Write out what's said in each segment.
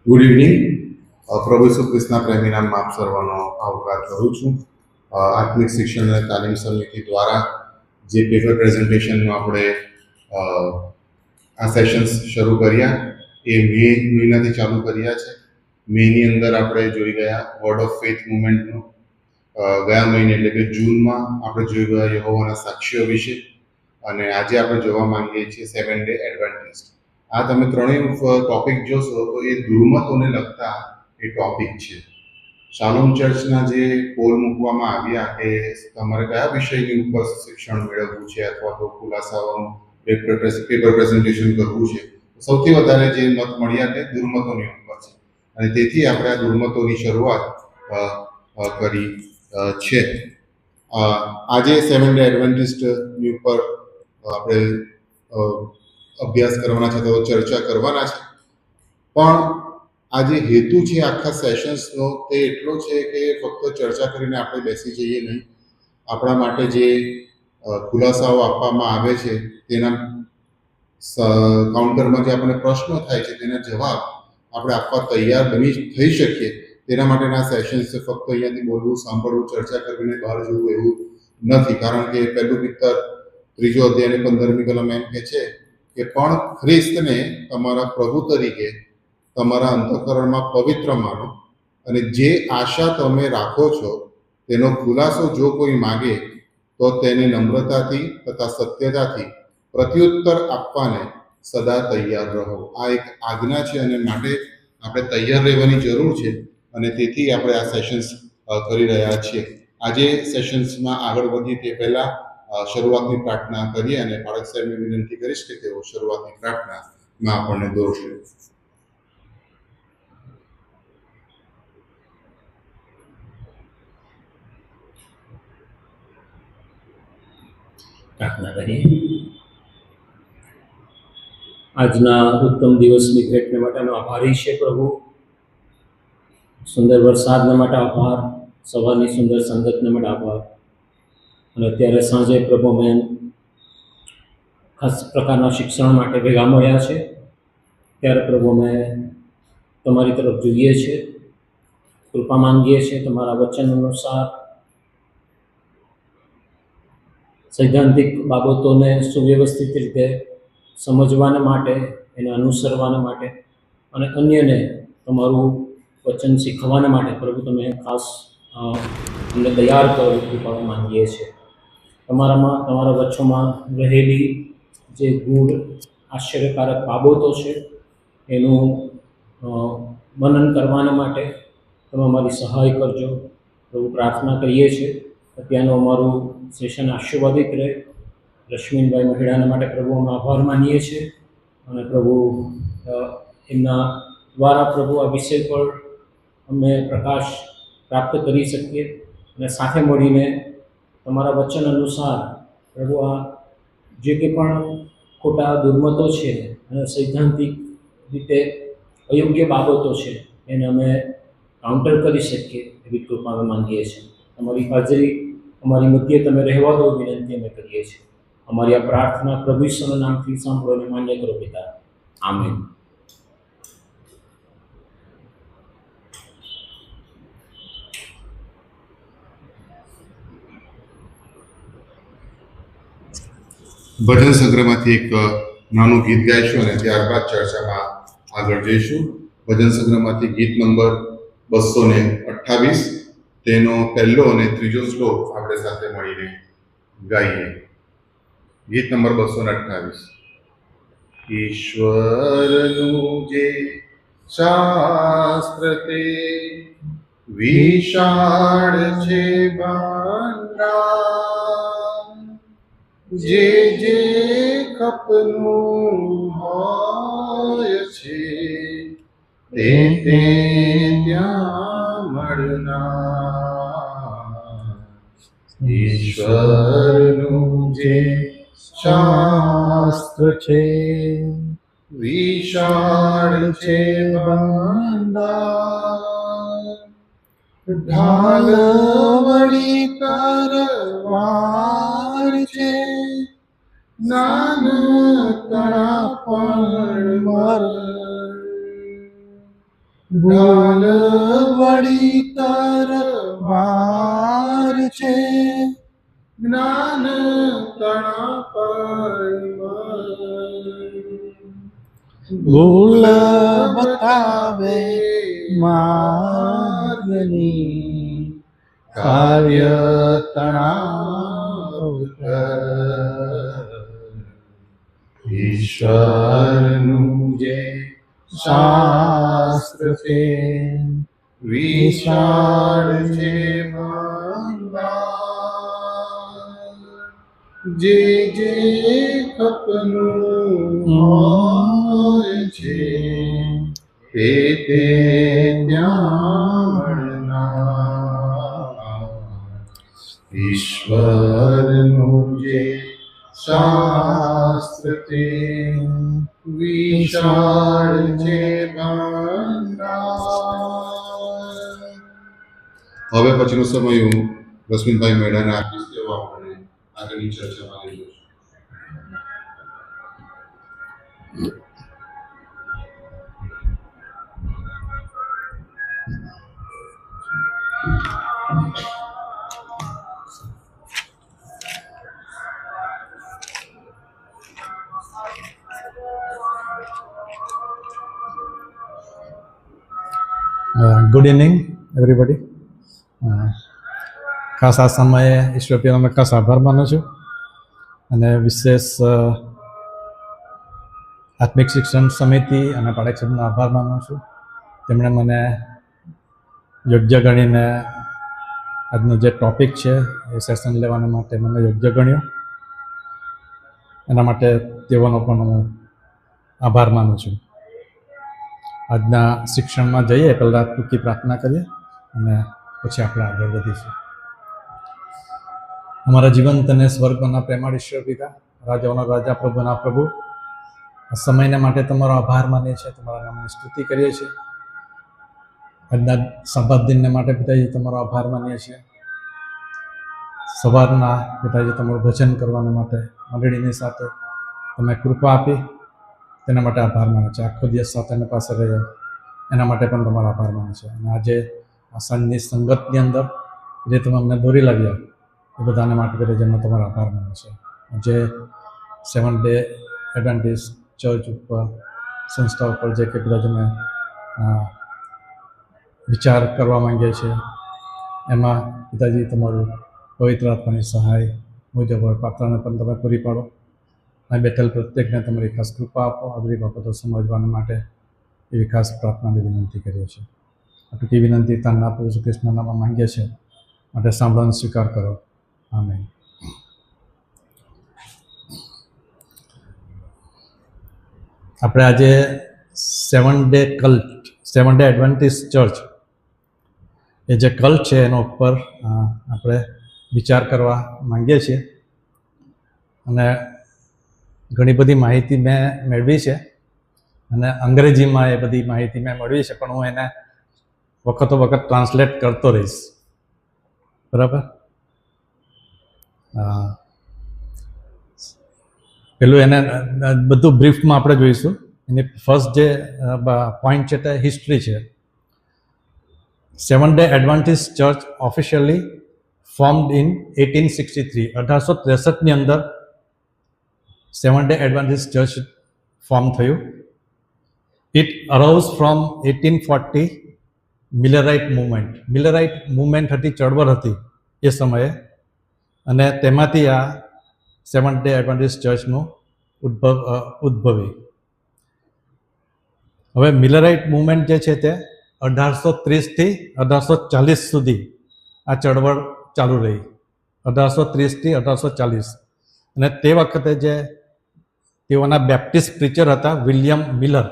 Good evening. પ્રભુ ઈસુ ખ્રિસ્તના પ્રેમી નામમાં આપ સર્વનો આવકાર કરું છું. આત્મિક શિક્ષણ અને તાલીમ સમિતિ દ્વારા જે પેપર પ્રેઝન્ટેશનનું આપણે આ સેશન્સ શરૂ કર્યા એ મે મહિનાથી ચાલુ કર્યા છે. મેની અંદર આપણે જોઈ ગયા વર્ડ ઓફ ફેથ મુવમેન્ટનું. ગયા મહિને એટલે કે જૂનમાં આપણે જોઈ ગયા યહોવાના સાક્ષીઓ વિશે, અને આજે આપણે જોવા માંગીએ છીએ 7 ડે એડવેન્ટિસ્ટ. આ તમે ત્રણેય ટોપિક જોશો તો એ દુર્મતોને લગતા એ ટોપિક છે. શાલોમ ચર્ચના જે પોલ મૂકવામાં આવ્યા કે તમારે કયા વિષયની ઉપર શિક્ષણ મેળવવું છે અથવા તો ખુલાસાઓનું પેપર પ્રેઝન્ટેશન કરવું છે, સૌથી વધારે જે મત મળ્યા તે દુર્મતોની ઉપર છે, અને તેથી આપણે આ દુર્મતોની શરૂઆત કરી છે. આજે 7 ડે એડવેન્ટિસ્ટની ઉપર આપણે અભ્યાસ કરવાના છે, તો ચર્ચા કરવાના છે. પણ આ જે હેતુ છે આખા સેશન્સનો તે એટલો છે કે ફક્ત ચર્ચા કરીને આપણે બેસી જઈએ નહીં. આપણા માટે જે ખુલાસાઓ આપવામાં આવે છે તેના કાઉન્ટરમાં જે આપણને પ્રશ્નો થાય છે તેના જવાબ આપણે આપવા તૈયાર થઈ શકીએ, તેના માટેના સેશન્સ છે. ફક્ત અહીંયાથી બોલવું, સાંભળવું, ચર્ચા કરીને બહાર જવું એવું નથી. કારણ કે પહેલું પિત્તર 3 અધ્યાય 15મી કલમ એમ કહે છે કે પણ ખ્રિસ્તને તમારા પ્રભુ તરીકે તમારા અંતઃકરણમાં પવિત્ર માનો, અને જે આશા તમે રાખો છો તેનો ખુલાસો જો કોઈ માગે તો તેને નમ્રતાથી તથા સત્યતાથી પ્રત્યુત્તર આપવાને સદા તૈયાર રહો. આ એક આજ્ઞા છે, અને માટે આપણે તૈયાર રહેવાની જરૂર છે, અને તેથી આપણે આ સેશન્સ કરી રહ્યા છીએ. આજે સેશન્સમાં આગળ વધીએ તે પહેલાં શરૂઆતની પ્રાર્થના કરીએ, અને પાળક સાહેબને વિનંતી કરીશ કે તેઓ શરૂઆતની પ્રાર્થનામાં આપણને દોરશે. પ્રાર્થના કરીએ. આજના ઉત્તમ દિવસની ભેટને માટેનો આભારી છે પ્રભુ. સુંદર વરસાદને માટે આભાર, સવારની સુંદર સંગતને માટે આભાર, અને અત્યારે સાંજે પ્રભુ અમે ખાસ પ્રકારના શિક્ષણ માટે ભેગા મળ્યા છે. ત્યારે પ્રભુ અમે તમારી તરફ જોઈએ છીએ, કૃપા માંગીએ છીએ. તમારા વચન અનુસાર સૈદ્ધાંતિક બાબતોને સુવ્યવસ્થિત રીતે સમજવાના માટે, એને અનુસરવાના માટે, અને અન્યને તમારું વચન શીખવાના માટે પ્રભુ તમે ખાસ અમને તૈયાર કરો, કૃપા માંગીએ છીએ. તમારા વચનમાં રહેલી જે ગૂઢ આશ્ચર્યકારક બાબતો છે એનું મનન કરવાના માટે તમે અમારી સહાય કરજો પ્રભુ, પ્રાર્થના કરીએ છીએ. અત્યારનું અમારું સેશન આશીર્વાદિત રહે. રશ્મિનભાઈ મહિડાના માટે પ્રભુ અમે આભાર માનીએ છીએ, અને પ્રભુ એમના દ્વારા પ્રભુ આ વિષય પર અમે પ્રકાશ પ્રાપ્ત કરી શકીએ, અને સાથે મળીને તમારા વચન અનુસાર પ્રભુ આ જે કંઈ પણ ખોટા દુર્મતો છે અને સૈદ્ધાંતિક રીતે અયોગ્ય બાબતો છે એને અમે કાઉન્ટર કરી શકીએ એવી કૃપા માંગીએ છીએ. તમારી હાજરી અમારી મધ્યે તમે રહેવા દો વિનંતી અમે કરીએ છીએ. અમારી આ પ્રાર્થના પ્રભુ ઈસુના નામથી સાંભળો અને માન્ય કરો પિતા. આમેન. ભજન સંગ્રહમાંથી એક નાનું ગીત ગાઈશું અને ત્યારબાદ ચર્ચામાં આગળ જઈશું. ભજન સંગ્રહમાંથી ગીત નંબર 228, તેનો પહેલો અને ત્રીજો શ્લોક આપણે સાથે મળીને ગાઈએ. ગીત નંબર 228. ઈશ્વરનું જે શાસ્ત્ર તે વિશાળ છે ભંડાર, જે જે કપનું હોય છે તે ત્યાં મળનાર. ઈશ્વરનું જે શાસ્ત્ર છે વિશાળ છે ભંડાર, ઢાલ વળી તરવાર છે, નાનકડા પણ ભૂલ વળી તરવાર છે, જ્ઞાન તણા ભૂલ બતાવે માર્ગની, કાર્ય તણાવ ઈશ્વરનું જે શાસ્ત્ર છે, વિશાળ છે ભંડાર, જે જે ખપનું હોય છે તે તે ત્યાં મળનાર. ઈશ્વરનું જે શાસ્ત્ર તે વિશાળ છે ભંડાર. હવે પછીનો સમય હું રશ્મિનભાઈ મેડાને આપીશ, તેઓ આપણે આગળની ચર્ચામાં લઈ જશું. Good evening everybody. ખાસ આ સમયે ઈશ્વર પિતાનો ખાસ આભાર માનું છું, અને વિશેષ આત્મિક શિક્ષણ સમિતિ અને પાઠક સભ્યનો આભાર માનું છું. તેમણે મને યોગ્ય ગણીને આજનો જે ટોપિક છે એ સેશન લેવાના માટે મને યોગ્ય ગણ્યો. એના માટે તેઓનો પણ હું આભાર માનું છું. આજના શિક્ષણમાં જઈએ પહેલાં ટૂંકી પ્રાર્થના કરીએ અને પછી આપણે આગળ વધીશું. અમારા જીવંત અને સ્વર્ગના પ્રેમાળ ઈશ્વર પિતા, રાજાઓના રાજા, પ્રભુના પ્રભુ, આ સમયને માટે તમારો આભાર માનીએ છીએ, તમારા નામની સ્તુતિ કરીએ છીએ. આજના સબ્બાત દિનને માટે પિતાજી તમારો આભાર માનીએ છીએ. સવારના પિતાજી તમારું ભજન કરવાના માટે મંડળીની સાથે તમે કૃપા આપી, તેના માટે આભાર માને છે. આખો દિવસ સાથેને પાસે રહ્યા એના માટે પણ તમારો આભાર માને છે. અને આજે આ સાંજની સંગતની અંદર જે તમે અમને દોરી લાવ્યા એ બધાને માટે કરે જેમને તમારો આભાર માને છે. જે 7 ડે એડવેન્ટિસ્ટ ચર્ચ ઉપર, સંસ્થા ઉપર જે કે બધા તમે વિચાર કરવા માંગીએ છીએ, એમાં પિતાજી તમારું પવિત્ર આત્માની સહાય મુજબ પાત્રને પણ તમે પૂરી પાડો. આ બેઠેલ પ્રત્યેકને તમારી ખાસ કૃપા આપો. આગળ બાબતો સમજવાના માટે એવી ખાસ પ્રાર્થનાની વિનંતી કરીએ છીએ. આ ટૂંકી વિનંતી તાના પ્રભુ ઈસુ ખ્રિસ્તના નામમાં માંગીએ છીએ, માટે સાંભળવાનો સ્વીકાર કરો. આમેન. આપણે આજે 7 day cult, 7 day Adventist church એ જે કલ્ટ છે એના ઉપર આપણે વિચાર કરવા માંગીએ છીએ. અને ઘણી બધી માહિતી મેં મેળવી છે અને અંગ્રેજીમાં એ બધી માહિતી મેં મેળવી છે, પણ હું એને વખતો વખત ટ્રાન્સલેટ કરતો રહીશ. બરાબર? પેલું એને બધું બ્રીફમાં આપણે જોઈશું. એની ફર્સ્ટ જે પોઈન્ટ છે તે હિસ્ટ્રી છે. 7 day Adventist church officially formed in 1863. 1863ની અંદર 7 ડે એડવેન્ટિસ્ટ ચર્ચ ફોર્મ થયું. It arose from 1840 Millerite movement. Millerite movement હતી, ચળવળ હતી એ સમયે, અને તેમાંથી આ 7 ડે એડવેન્ટિસ્ટ ચર્ચનું ઉદ્ભવી. હવે મિલરાઇટ મુવમેન્ટ જે છે તે 1830થી 1840 સુધી આ ચળવળ ચાલુ રહી. 1830થી 1840. અને તે વખતે જે તેઓના બેપ્ટિસ્ટ પ્રીચર હતા વિલિયમ મિલર,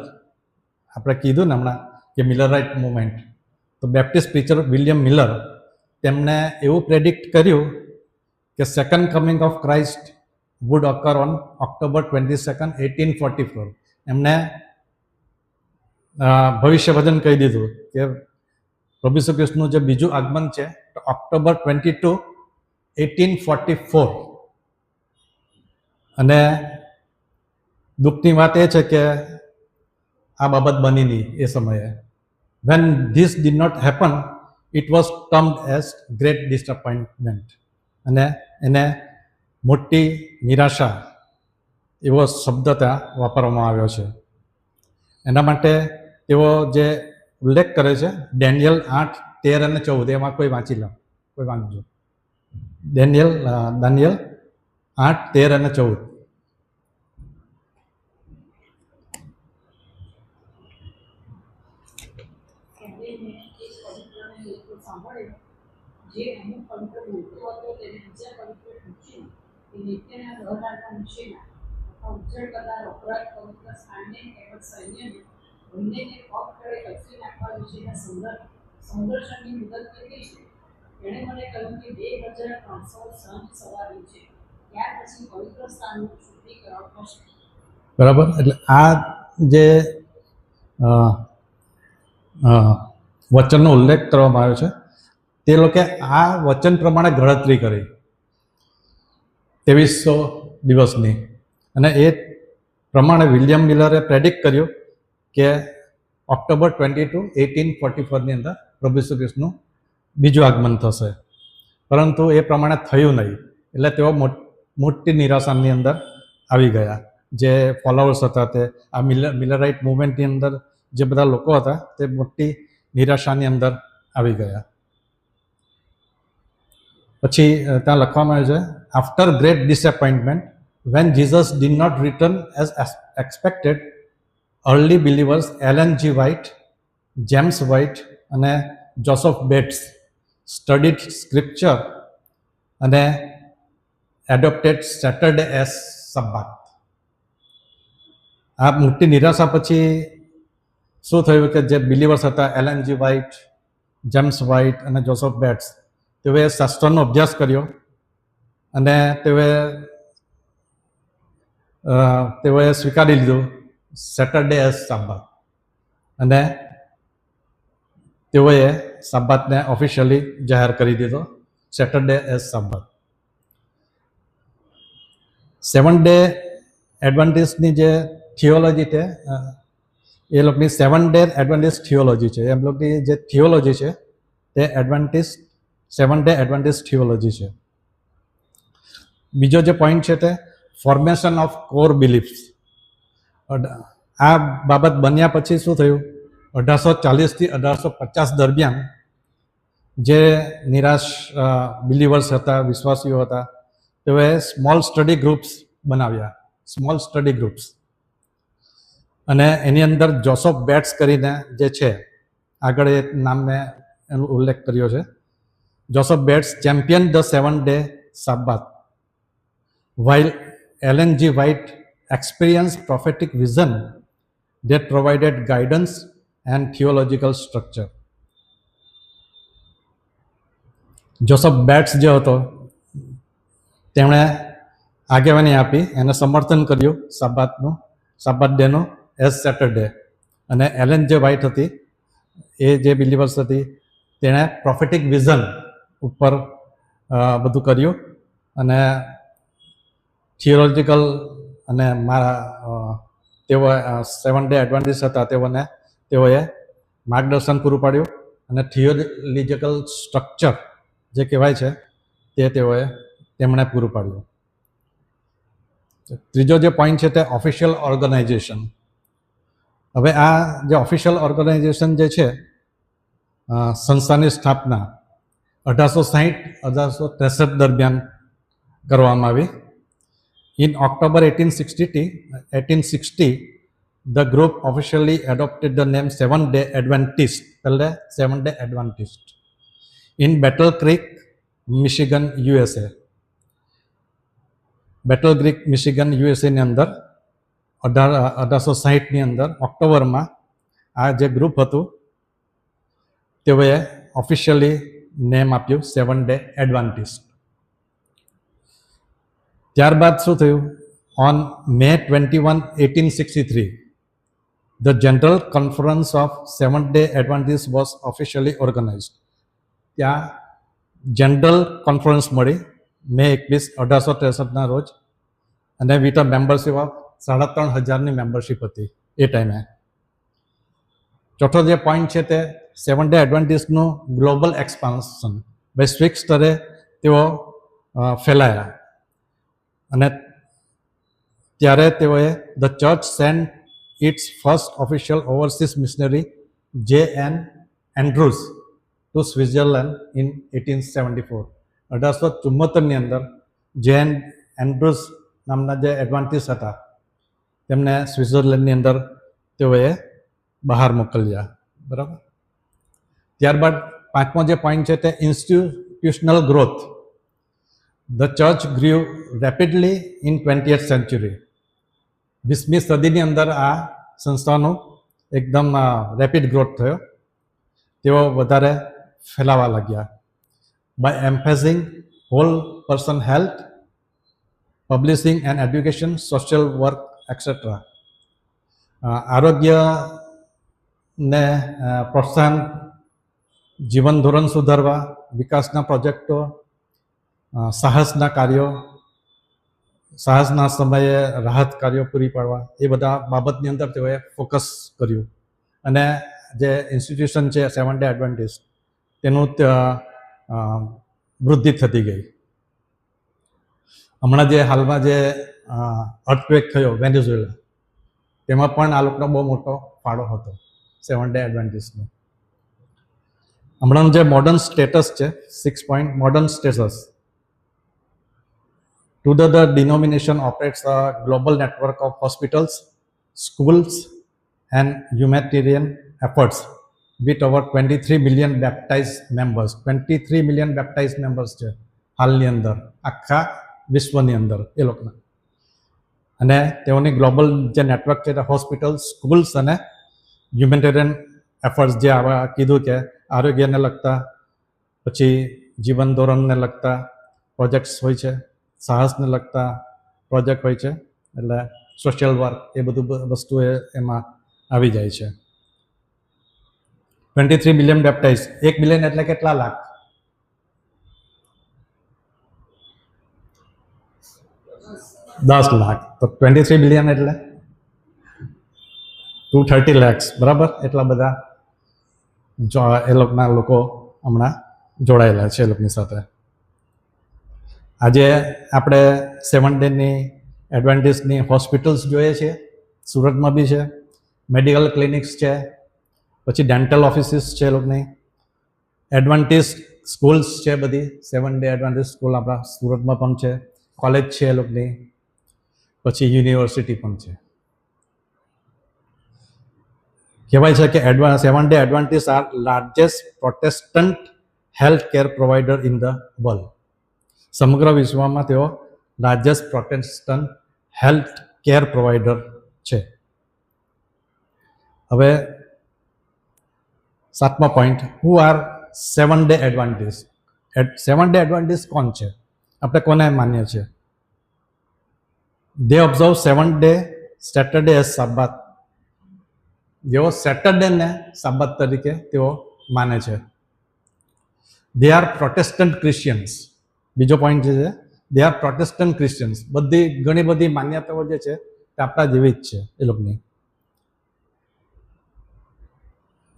આપણે કીધું ને હમણાં કે મિલરાઇટ મુવમેન્ટ, તો બેપ્ટિસ્ટ પ્રીચર વિલિયમ મિલર તેમણે એવું પ્રેડિક્ટ કર્યું કે second coming of Christ would occur on October 22, 1844. એમને ભવિષ્ય વચન કહી દીધું કે પ્રભુ ઈસુ ખ્રિસ્તનું જે બીજું આગમન છે તો October 22, 1844. અને દુઃખની વાત એ છે કે આ બાબત બની નહીં એ સમયે. when this did not happen, it was termed as great disappointment. અને એને મોટી નિરાશા એવો શબ્દ ત્યાં વાપરવામાં આવ્યો છે. એના માટે તેઓ જે ઉલ્લેખ કરે છે ડેનિયલ 8:13-14, એમાં કોઈ વાંચી લો, કોઈ વાંચજો. દાનિયેલ 8:13-14. જે અમુક પવિત્ર મૂકતો હતો તેને બીજા પવિત્ર પૂછીને એ નિત્યના ગહનાના નીચેના અથવા ઉજ્જળ કરનાર અપરાધ પવિત્ર સ્થાનને તેમજ સૈન્યને બંનેને પગ તળે કચરી નાખવા વિશેના સંઘર્ષણની મુદત કેટલી છે? એણે મને કહ્યું કે 2300 સંઘ સવારી છે. ત્યાર પછી પવિત્ર સ્થાનનું શુદ્ધિકરણ થશે. બરાબર. એટલે આ જે વચનનો ઉલ્લેખ કરવામાં આવ્યો છે તે લોકો આ વચન પ્રમાણે ગણતરી કરી 2300 દિવસની, અને એ પ્રમાણે વિલિયમ મિલરે પ્રેડિક્ટ કર્યું કે ઓક્ટોબર 22, 1844 અંદર પ્રભુ ઈસુ ખ્રિસ્તનું બીજું આગમન થશે. પરંતુ એ પ્રમાણે થયું નહીં, એટલે તેઓ મોટી નિરાશાની અંદર આવી ગયા. જે ફોલોવર્સ હતા તે આ મિલરાઇટ મુવમેન્ટની અંદર જે બધા લોકો હતા તે મોટી નિરાશાની અંદર આવી ગયા. પછી ત્યાં લખવામાં આવ્યું છે, after great disappointment when Jesus did not return as expected, early believers Ellen G White, James White અને જોસેફ બેટ્સ સ્ટડીડ સ્ક્રિપ્ચર અને એડોપ્ટેડ સેટરડે એઝ સબ્બાથ. આ મોટી નિરાશા પછી શું થયું કે જે બિલીવર્સ હતા Allan G White, James White અને જોસેફ બેટ્સ, તેઓએ શાસ્ત્રનો અભ્યાસ કર્યો અને તેઓએ સ્વીકારી લીધું સેટરડે એઝ સાબાત, અને તેઓએ સાબાતને ઓફિશિયલી જાહેર કરી દીધો સેટરડે એઝ સાબાત. 7 ડે એડવાન્ટિસ્ટની જે થિયોલોજી છે એ લોકોની 7 ડે એડવાન્ટિસ્ટ થિયોલોજી છે. એમ લોકોની જે થિયોલોજી છે તે 7 ડે એડવાન્ટિસ્ટ થિયોલોજી છે. બીજો જે પોઈન્ટ છે તે ફોર્મેશન ઓફ કોર બિલીફ્સ. આ બાબત બન્યા પછી શું થયું, 1840 થી 1850 દરમિયાન જે નિરાશ બિલીવર્સ હતા, વિશ્વાસીઓ હતા, તેઓએ સ્મોલ સ્ટડી ગ્રુપ્સ બનાવ્યા, સ્મોલ સ્ટડી ગ્રુપ્સ. અને એની અંદર જોસેફ બેટ્સ કરીને જે છે, આગળ એ નામ મેં એનો ઉલ્લેખ કર્યો છે, Joseph Bates champion the 7 day Sabbath, while Ellen G. White experienced prophetic vision that provided guidance and theological structure. Joseph Bates જે હતો તેમણે આગેવાની આપી, એને સમર્થન કર્યું સાબાત ડેનું એઝ સેટરડે. અને એલન જે વ્હાઇટ હતી, એ જે બિલીવર્સ હતી, તેણે પ્રોફેટિક વિઝન ઉપર બધું કર્યું, અને થિયોલોજીકલ અને તેઓ 7 ડે એડવાન્ટિસ્ટ હતા, તેઓએ માર્ગદર્શન પૂરું પાડ્યું, અને થિયોલોજીકલ સ્ટ્રક્ચર જે કહેવાય છે તે તેમણે પૂરું પાડ્યું. ત્રીજો જે પોઈન્ટ છે તે ઓફિશિયલ ઓર્ગેનાઇઝેશન. હવે આ જે ઓફિશિયલ ઓર્ગેનાઇઝેશન જે છે, સંસ્થાની સ્થાપના 1860-1863 દરમિયાન કરવામાં આવી. In October 1860, the group officially adopted the name 7 Day Adventist, 7 Day Adventist, in Battle Creek, Michigan, USA. Battle Creek, Michigan, USA ની અંદર 1860 ની અંદર ઓક્ટોબરમાં આ જે ગ્રુપ હતું તેઓએ ઓફિશિયલી નેમ આપ્યું 7 Day Adventist. ત્યારબાદ શું થયું, on May 21, 1863, the General Conference of 7 Day Adventists was officially organized. ત્યાં જનરલ કોન્ફરન્સ મળી May 21, 1863ના રોજ, અને વિથ અ મેમ્બરશીપ ઓફ 3500ની મેમ્બરશીપ હતી એ ટાઈમે. ચોથો જે પોઈન્ટ છે તે સેવન ડે એડવાન્ટિસ્ટનું ગ્લોબલ એક્સપાન્શન, વૈશ્વિક સ્તરે તેઓ ફેલાયા અને ત્યારે તેઓએ the church sent its first official overseas missionary J.N. Andrews to Switzerland in 1874. 1874ની અંદર J.N. એન્ડ્રુઝ નામના જે એડવાન્ટિસ્ટ હતા તેમને સ્વિટ્ઝરલેન્ડની અંદર તેઓએ બહાર મોકલ્યા. બરાબર. ત્યારબાદ પાંચમો જે પોઈન્ટ છે તે institutional growth. The church grew rapidly in 20th century. 20મી સદીની અંદર આ સંસ્થાનો એકદમ રેપિડ ગ્રોથ થયો. તેઓ વધારે ફેલાવા લાગ્યા. By emphasizing whole person health, publishing and education, social work etcetera. આરોગ્યને પ્રોત્સાહન, જીવન ધોરણ સુધારવા, વિકાસના પ્રોજેક્ટો, સાહસના કાર્યો, સાહસના સમયે રાહત કાર્યો પૂરી પાડવા, એ બધા બાબતની અંદર તેઓએ ફોકસ કર્યું. અને જે ઇન્સ્ટિટ્યુશન છે સેવન ડે એડવાન્ટિસ્ટ તેનું વૃદ્ધિ થતી ગઈ. હમણાં જે હાલમાં જે અર્થક્વેક થયો વેનેઝુએલા, તેમાં પણ આ લોકોનો બહુ મોટો ફાળો હતો સેવન ડે એડવાન્ટિસ્ટનો. હમણાંનું જે મોડર્ન સ્ટેટસ છે, 6 point modern status. Today, the denomination operates a global network of hospitals, schools, and humanitarian efforts with over 23 million baptized members. 23 million baptized members છે હાલની અંદર આખા વિશ્વની અંદર એ લોકોના. અને તેઓની ગ્લોબલ જે નેટવર્ક છે તે હોસ્પિટલ, સ્કૂલ્સ અને હ્યુમેનિટેરિયન એફર્ટ્સ, જે આવા કીધું કે આરોગ્યને લગતા, પછી જીવન ધોરણને લગતા પ્રોજેક્ટ્સ હોય છે, સાહસને લગતા પ્રોજેક્ટ હોય છે, એટલે સોશિયલ વર્ક, એ બધું વસ્તુ એમાં આવી જાય છે. 23 મિલિયન બેપ્ટાઇઝ. 1 મિલિયન એટલે કેટલા લાખ? 10 લાખ. તો 23 મિલિયન એટલે 230 lakhs. બરાબર. એટલા બધા એ લોકોના લોકો હમણાં જોડાયેલા છે એ લોકોની સાથે. આજે આપણે સેવન ડેની એડવાન્ટિસ્ટની હોસ્પિટલ્સ જોઈએ છીએ, સુરતમાં બી છે, મેડિકલ ક્લિનિક્સ છે, પછી ડેન્ટલ ઓફિસીસ છે એ લોકોની, એડવાન્ટિસ્ટ સ્કૂલ્સ છે બધી, સેવન ડે એડવાન્ટિસ્ટ સ્કૂલ આપણા સુરતમાં પણ છે, કોલેજ છે એ લોકોની, પછી યુનિવર્સિટી પણ છે. કહેવાય છે કે seven day Adventist are largest Protestant health care provider in the world. સમગ્ર વિશ્વમાં તેઓ largest Protestant health care provider છે. હવે 7મો point, who are seven day Adventist. Seven day Adventist કોણ છે? આપણે કોને માન્ય છે? They observe seven day Saturday as Sabbath. જેઓ સેટરડેને સાબાત તરીકે તેઓ માને છે. They are Protestant Christians. બીજો પોઈન્ટ જે છે, દે આર પ્રોટેસ્ટન્ટ ક્રિશ્ચિયન્સ. બધી ઘણી બધી માન્યતાઓ જે છે તે આપણા જેવી જ છે એ લોકોની.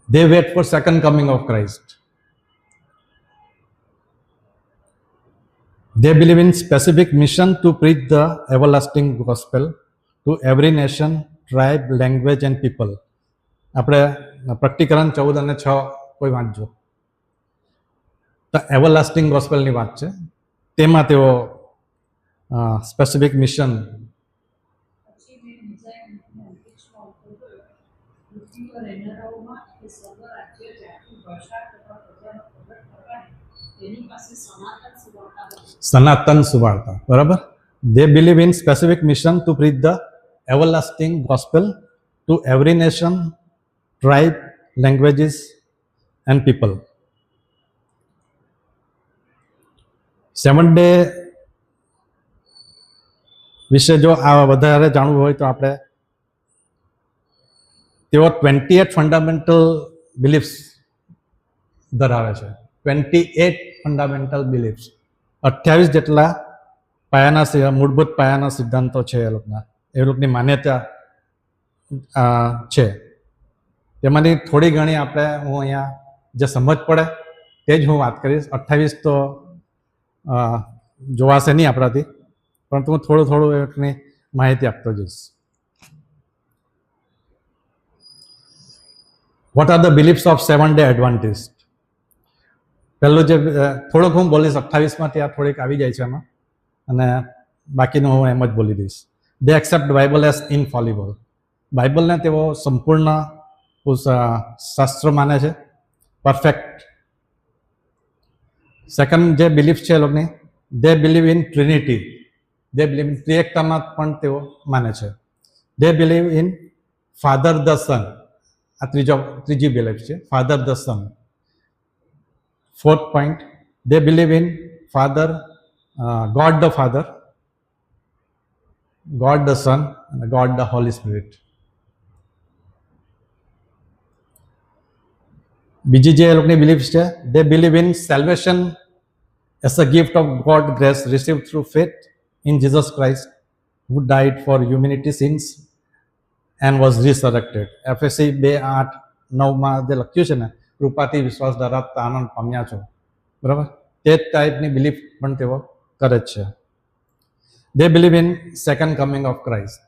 They wait for second coming of Christ. They believe in specific mission to preach the everlasting gospel to every nation, tribe, language and people. આપણે પ્રકટીકરણ 14 અને 6 કોઈ વાંચજો. તો એવરલાસ્ટિંગ ગોસ્પલની વાત છે. તેમાં તેઓ સ્પેસિફિક મિશન. પછી મેં બીજા અંતરિક્ષમાં ઉતર્યો, પૃથ્વી પર રહેનારાઓમાં કે સ્વર્ગ રાજ્ય જાતિ ભાષા તથા પ્રજાનો પ્રગટ કરવાની તેની પાસે સનાતન સુવાર્તા હતી. સનાતન સુવાર્તા. બરાબર. They believe in specific mission to preach the everlasting gospel to every nation, tribe, languages and people. Seven day વિશે જો આ વધારે જાણવું હોય તો આપણે તેઓ 28 ફંડામેન્ટલ બિલીફ્સ ધરાવે છે. 28 ફંડામેન્ટલ બિલીફ્સ. 28 જેટલા પાયાના મૂળભૂત પાયાના સિદ્ધાંતો છે એ લોકોની માન્યતા છે. તેમાંની થોડી ઘણી આપણે હું અહીંયા જે સમજ પડે તે જ હું વાત કરીશ. 28 તો જોવાશે નહીં આપણાથી, પરંતુ હું થોડું એની માહિતી આપતો જઈશ. What are the beliefs of 7 Day Adventist? પહેલું જે થોડુંક હું બોલીશ 28માંથી, આ થોડીક આવી જાય છે એમાં, અને બાકીનું હું એમ જ બોલી દઈશ. દે એક્સેપ્ટ બાઇબલ એઝ ઇનફોલિબલ. બાઇબલને તેઓ સંપૂર્ણ શાસ્ત્ર માને છે, પરફેક્ટ. સેકન્ડ જે બિલીફ છે એ લોકોની, they believe in Trinity. They believe in ત્રિએકતામાં પણ તેઓ માને છે. They believe in father the son. આ ત્રીજી બિલીફ છે, father the son. Fourth point, they believe in Father, God the Father, God the Son, and God the Holy Spirit. બીજી જે લોકોની બિલીફ છે, they believe in salvation as a gift of God grace received through faith in Jesus Christ, who died for humanity sins and was resurrected. એફએસસી 2:8-9માં જે લખ્યું છે ને, કૃપાથી વિશ્વાસ ધરાવતા આનંદ પામ્યા છો, બરાબર, તે જ ટાઈપની બિલીફ પણ તેઓ કરે જ છે. They believe in second coming of Christ.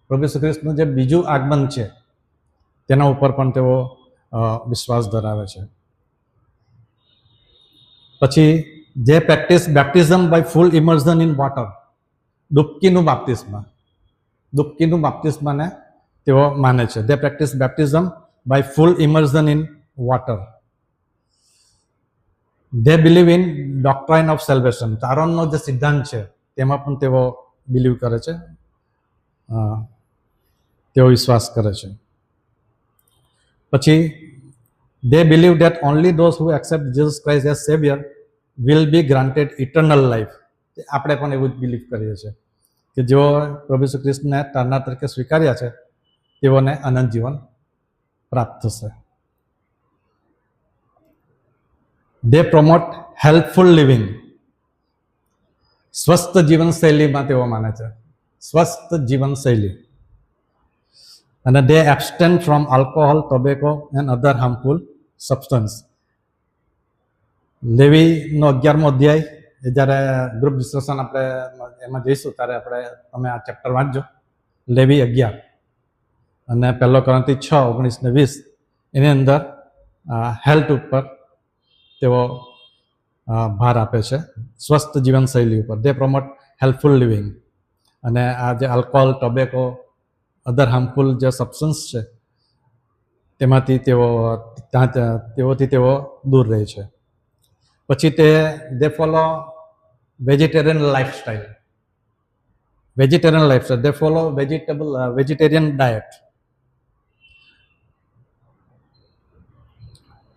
પ્રભુ ઈસુ ખ્રિસ્તનું જે બીજું આગમન છે તેના ઉપર પણ તેઓ વિશ્વાસ ધરાવે છે. પછી જે practice baptism by full immersion in water. ડૂબકીનું બાપ્તિસ્માને તેઓ માને છે. They practice baptism by full immersion in water. They believe in doctrine of salvation. તારણનો જે સિદ્ધાંત છે તેમાં પણ તેઓ બિલીવ કરે છે, તેઓ વિશ્વાસ કરે છે. પછી they believe that only those who accept Jesus Christ as Savior will be granted eternal life. આપણે પણ એવું જ બિલીવ કરીએ છીએ કે જેઓ પ્રભુ ઈસુ ખ્રિસ્તને તારનાર તરીકે સ્વીકાર્યા છે તેઓને અનંત જીવન પ્રાપ્ત થશે. They promote healthful living. સ્વસ્થ જીવનશૈલીમાં તેઓ માને છે, સ્વસ્થ જીવનશૈલી. અને they abstain from alcohol, tobacco and other harmful substance. લેવીનો 11મો અધ્યાય, એ જ્યારે ગ્રુપ ડિસ્કશન આપણે એમાં જઈશું ત્યારે તમે આ ચેપ્ટર વાંચજો. લેવી 11 અને 1 કોરિન્થી 6:19-20 એની અંદર હેલ્થ ઉપર તેઓ ભાર આપે છે, સ્વસ્થ જીવનશૈલી ઉપર. દે પ્રમોટ હેલ્પફુલ લિવિંગ. અને આ જે આલ્કોહોલ, ટોબેકો, અધર હાર્મફુલ જે સબસ્ટન્સ છે તેમાંથી તેઓથી તેઓ દૂર રહે છે. પછી દે ફોલો વેજીટેરિયન લાઈફસ્ટાઈલ. દે ફોલો વેજીટેરિયન ડાયટ.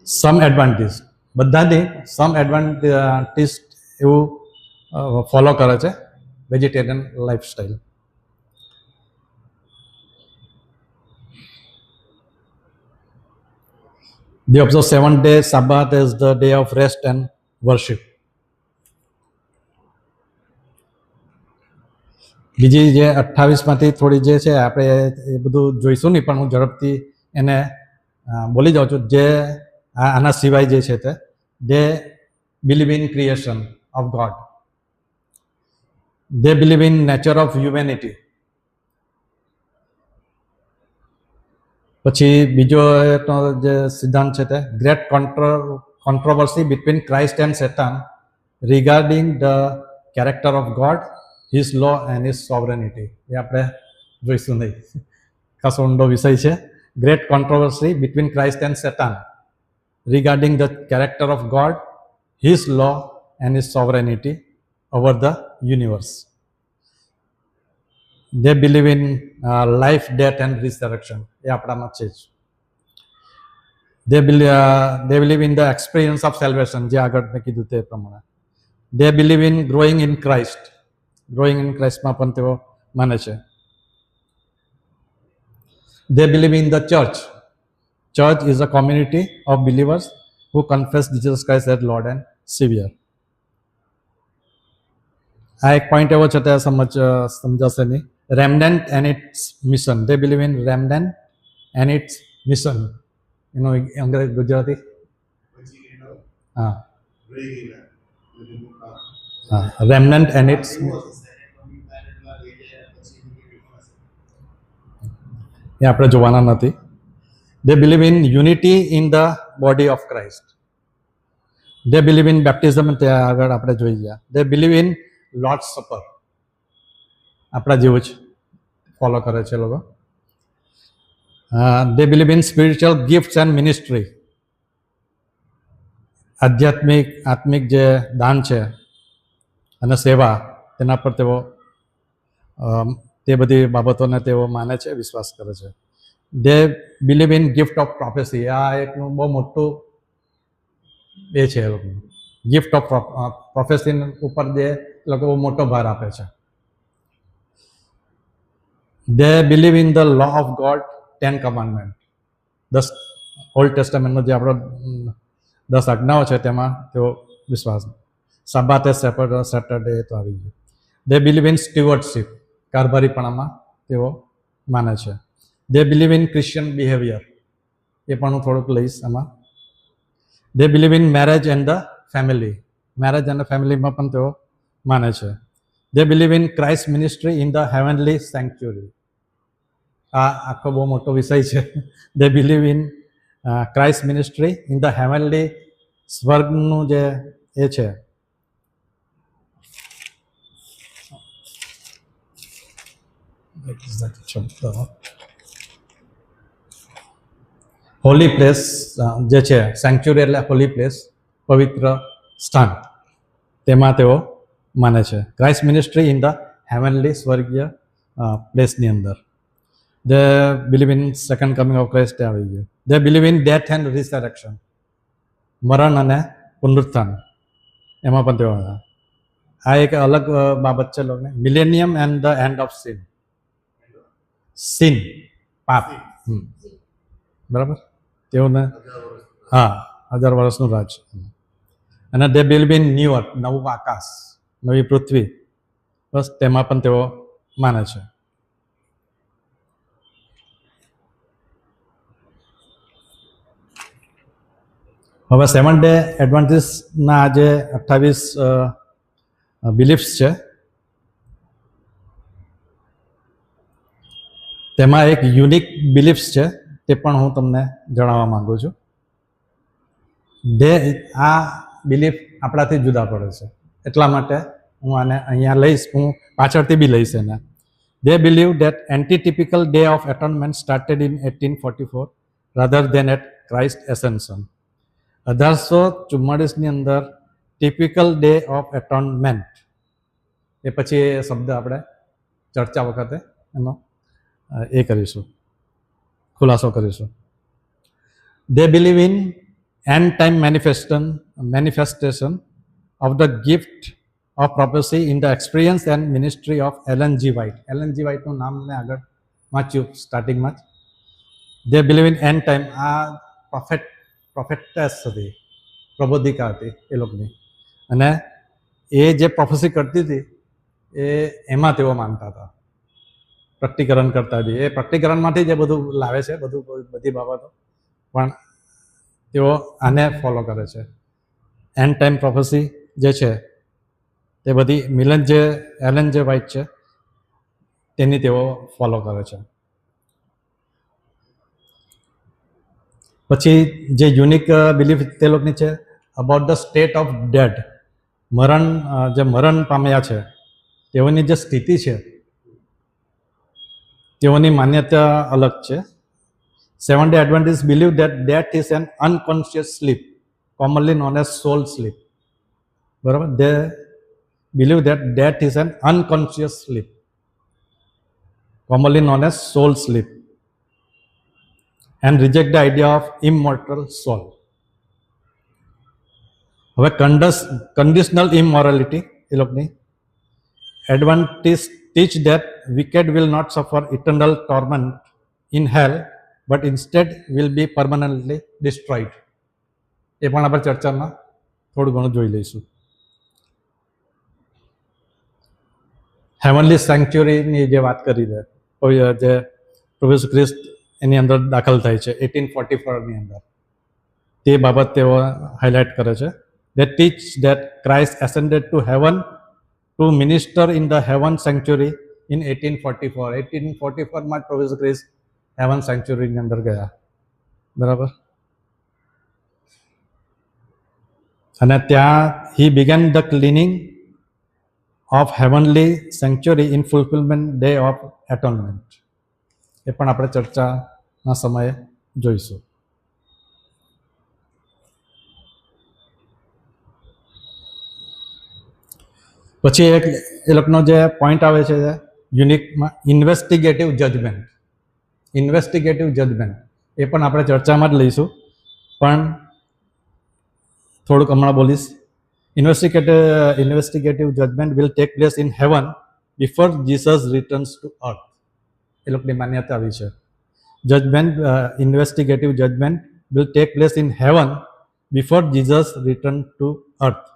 સમ એડવાન્ટેજ, બધાની સમ એડવાન્ટેજ એવું ફોલો કરે છે, vegetarian lifestyle. They observe 7-day Sabbath as the day of rest and worship. બીજી જે 28માંથી થોડી જે છે આપણે એ બધું જોઈશું નહીં, પણ હું ઝડપથી એને બોલી જાઉં છું. જે આના સિવાય જે છે તે they believe in creation of God. They believe in nature of humanity. પછી બીજો જે સિદ્ધાંત છે તે great controversy between Christ and Satan regarding the character of God, his law and his sovereignty. એ આપણે જોઈશું નહીં, ખાસો ઊંડો વિષય છે. Great controversy between Christ and Satan regarding the character of God, His law and His sovereignty over the universe. They believe in life, death and resurrection. એ આપણામાં છે જ. They believe in the experience of salvation, જે આગળ મેં કીધું તે પ્રમાણે. They believe in growing in Christ. માં પણ તેઓ માને છે. They believe in the church. Church is a community of believers who confess Jesus Christ as Lord and Savior. આ એક પોઈન્ટ એવો છે તે સમજાશે નહીં. Remnant and its mission. They believe in remnant and its mission એનો અંગ્રેજી ગુજરાતી પછી એનો હા રહી ગયેલા બધું હા રેમનન્ટ એન્ડ ઇટ્સ એ આપણે જોવાના નથી. They believe in unity in the body of Christ. They believe in baptism, ત્યાં આગળ આપણે જોઈ ગયા. They believe in Lord supper, આપણા જેવું જ ફોલો કરે છે લોકો. They believe in spiritual gifts and ministry, આત્મિક જે દાન છે અને સેવા, તેના પર તેઓ તે બધી બાબતોને તેઓ માને છે, વિશ્વાસ કરે છે. They believe in gift of પ્રોફેસી, આ એકનું બહુ મોટું એ છે એ લોકોનું. ગિફ્ટ ઓફ પ્રોફેસી ઉપર જે લોકો બહુ મોટો ભાર આપે છે. They believe in the law of God, 10 commandment, 10 old ટેસ્ટામેન્ટનો જે આપણો 10 આજ્ઞાઓ છે તેમાં તેઓ વિશ્વાસ. સાબાતે સેટરડે તો આવી ગયું. દે બિલીવ ઇન સ્ટીવર્ડશીપ, કારભારીપણામાં તેઓ માને છે. They believe in Christian behaviour, એ પણ હું થોડુંક લઈશ આમાં. They believe in marriage and the family, marriage અને ફેમિલીમાં પણ તેઓ માને છે. They believe in Christ ministry in the heavenly sanctuary, આ આખો બહુ મોટો વિષય છે. They believe in Christ ministry in the heavenly, સ્વર્ગનું જે એ છે હોલી પ્લેસ જે છે, સેન્ક્ચ્યુરી એટલે હોલી પ્લેસ, પવિત્ર સ્થાન, તેમાં તેઓ માને છે. Christ ministry in the heavenly, સ્વર્ગીય પ્લેસની અંદર. They believe in second coming of Christ આવી ગયું. They believe in death and resurrection, મરણ અને પુનરુત્થાન, એમાં પણ તેઓ આ એક અલગ બાબત છે લોકોને. Millennium and the end of sin, પાપ, બરાબર, તેઓને હા 1000 વર્ષનું રાજ. અને they believe in new earth, નવું આકાશ, નવી પૃથ્વી, બસ તેમાં પણ તેઓ માને છે. હવે 7 ડે એડવાન્ટિસ્ટના જે 28 બિલીફ્સ છે, તેમાં એક યુનિક બિલીફ્સ છે, તે પણ હું તમને જણાવવા માંગુ છું. આ બિલીફ આપણાથી જુદા પડે છે, એટલા માટે હું આને અહીંયા લઈશ, હું પાછળથી બી લઈશ એને. They believe that antitypical day of atonement started in 1844 rather than at Christ ascension. 1844ની અંદર ટિપિકલ ડે ઓફ એટોનમેન્ટ, એ પછી એ શબ્દ આપણે ચર્ચા વખતે એનો એ કરીશું, ખુલાસો કરીશું. They believe in end time manifestation of the gift of prophecy in the experience and ministry of Ellen G White. Ellen G વ્હાઇટનું નામ મેં આગળ વાંચ્યું સ્ટાર્ટિંગમાં જ. They believe in end time, આ પ્રોફેટેસ હતી, પ્રબોધિકા હતી એ લોકોની, અને એ જે પ્રોફેસી કરતી હતી એમાં તેઓ માનતા હતા, પ્રકટીકરણ કરતા હતી. એ પ્રકટીકરણમાંથી જ એ બધું લાવે છે, બધી બાબતો, પણ તેઓ આને ફોલો કરે છે. એન્ડ ટાઈમ પ્રોફેસી જે છે તે બધી એલન જે વ્હાઇટ છે તેની તેઓ ફોલો કરે છે. પછી જે યુનિક બિલીફ તે લોકોની છે about the state of dead, મરણ પામ્યા છે તેઓની જે સ્થિતિ છે તેઓની માન્યતા અલગ છે. 7 day Adventist believe that death is an unconscious sleep, commonly known as soul sleep. બરાબર, they believe that death is an unconscious sleep, commonly known as soul sleep, and reject the idea of immortal soul. હવે conditional immorality એ લોકોની. Adventists teach that wicked will not suffer eternal torment in hell, but instead will be permanently destroyed. એ પણ આપણે ચર્ચામાં થોડું ઘણું જોઈ લઈશું. Heavenly સેન્ક્ચ્યુરીની જે વાત કરી છે, જે પ્રભુ ખ્રિસ્ત એની અંદર દાખલ થાય છે 1844ની અંદર. તે બાબત તેઓ હાઇલાઇટ કરે છે. They teach that Christ ascended to heaven to minister in the heaven sanctuary in 1844. 1844માં જ પ્રભુ ઈસુ ખ્રિસ્ત હેવન સેન્ચ્યુરીની અંદર ગયા, બરાબર. અને ત્યાં he began the cleaning of heavenly sanctuary in fulfillment day of atonement. એ પણ આપણે ચર્ચાના સમયે જોઈશું. પછી એક એ લોકોનો જે પોઈન્ટ આવે છે યુનિકમાં ઇન્વેસ્ટિગેટિવ જજમેન્ટ. ઇન્વેસ્ટિગેટિવ જજમેન્ટ એ પણ આપણે ચર્ચામાં જ લઈશું, પણ થોડુંક હમણાં બોલીશ. Investigative judgment will take place in heaven before Jesus returns to earth. એ લોકોની માન્યતા આવી છે. Investigative judgment will take place in heaven before Jesus return to earth.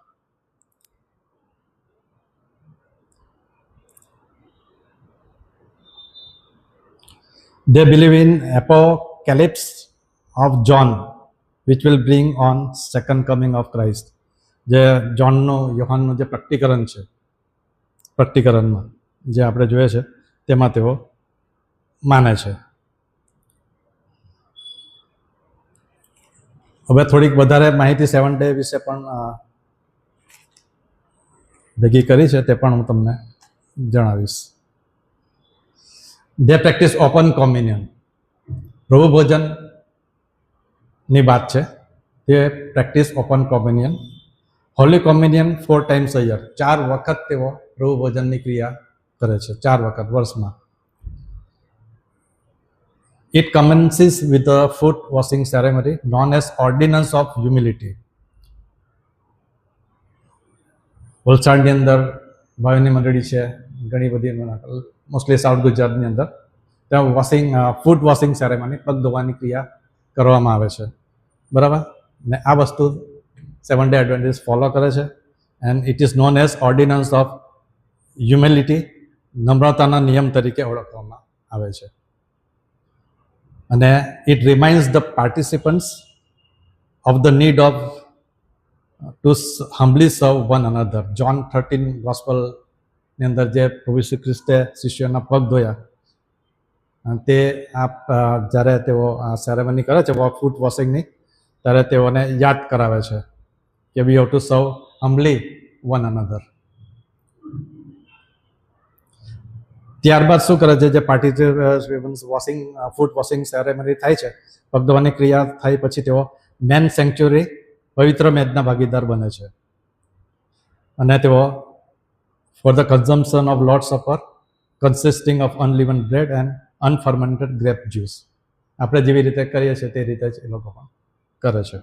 They believe in apocalypse of John, which will bring on second coming of Christ. જે યોહાનનું જે પ્રકટીકરણ છે, પ્રકટીકરણમાં જે આપણે જોઈએ છે તેમાં તેઓ માને છે. હવે થોડીક વધારે માહિતી 7 ડે વિશે પણ ભેગી કરી છે, તે પણ હું તમને જણાવીશ. They practice open communion. પ્રભુ ભોજનની વાત છે. તે practice open communion. Holy communion 4 times a year. 4 વખત તેઓ પ્રભુ ભોજનની ક્રિયા કરે છે, 4 વખત વર્ષમાં. It commences with a foot washing ceremony known as ordinance of humility. વલસાડની અંદર ભાઈઓની મંડળી છે, ઘણી બધી, મોસ્ટલી સાઉથ ગુજરાતની અંદર ત્યાં ફૂટ વોશિંગ સેરેમની, પગ ધોવાની ક્રિયા કરવામાં આવે છે, બરાબર. ને આ વસ્તુ 7 ડે એડવેન્ટિસ્ટ ફોલો કરે છે. And it is known as ordinance of humility, નમ્રતાના નિયમ તરીકે ઓળખવામાં આવે છે. અને it reminds the participants of the need of to humbly serve one another. John 13 ગોસ્પલની અંદર જે પ્રભુ ઈસુ ખ્રિસ્તે શિષ્યોના પગ ધોયા, તે જ્યારે તેઓ આ સેરેમની કરે છે ફૂટ વોશિંગની, ત્યારે તેઓને યાદ કરાવે છે કે વી હેવ ટુ સર્વ હમ્બલી વન અનધર. ત્યારબાદ શું કરે છે, જે પાર્ટિસિપન્ટ્સ ફૂટ વોશિંગ સેરેમની થાય છે, પગ ધોવાની ક્રિયા થાય પછી તેઓ મેન સેન્ચ્યુરી, પવિત્ર મેદના ભાગીદાર બને છે. અને તેઓ for the consumption of Lord supper consisting of unleavened bread and unfermented grape juice. આપણે જેવી રીતે કરીએ છીએ તે રીતે જ એ લોકો પણ કરે છે.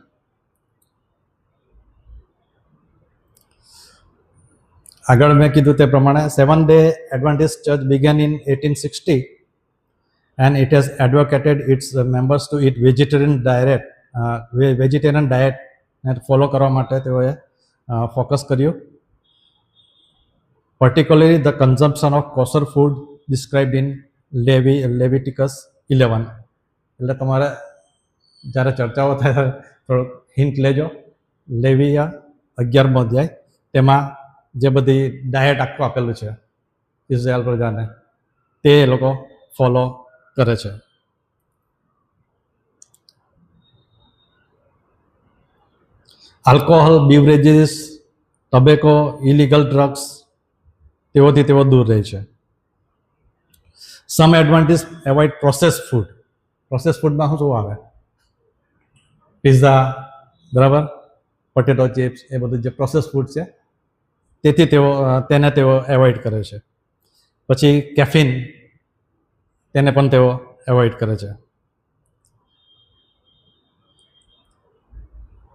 આગળ મેં કીધું તે પ્રમાણે 7 day Adventist church began in 1860 and it has advocated its members to eat vegetarian diet ને ફોલો કરવા માટે તેઓએ ફોકસ કર્યું. particularly the consumption of kosher food described in Leviticus 11. એટલે તમારે જ્યારે ચર્ચાઓ થાય થોડોક હિન્ટ લેજો. લેવીયા 11મો અધ્યાય, તેમાં જે બધી ડાયટ આખું આપેલું છે ઇઝરાયલ પ્રજાને, તે એ લોકો ફોલો કરે છે. Alcohol, beverages, tobacco, illegal drugs, તેઓથી તેઓ દૂર રહે છે. Some Adventist avoid process food. Process ફૂડમાં શું આવે? પિઝા, બરાબર, પોટેટો ચિપ્સ, એ બધું જે પ્રોસેસ ફૂડ છે તેથી તેને તેઓ એવોઇડ કરે છે. પછી કેફીન, તેને પણ તેઓ એવોઇડ કરે છે.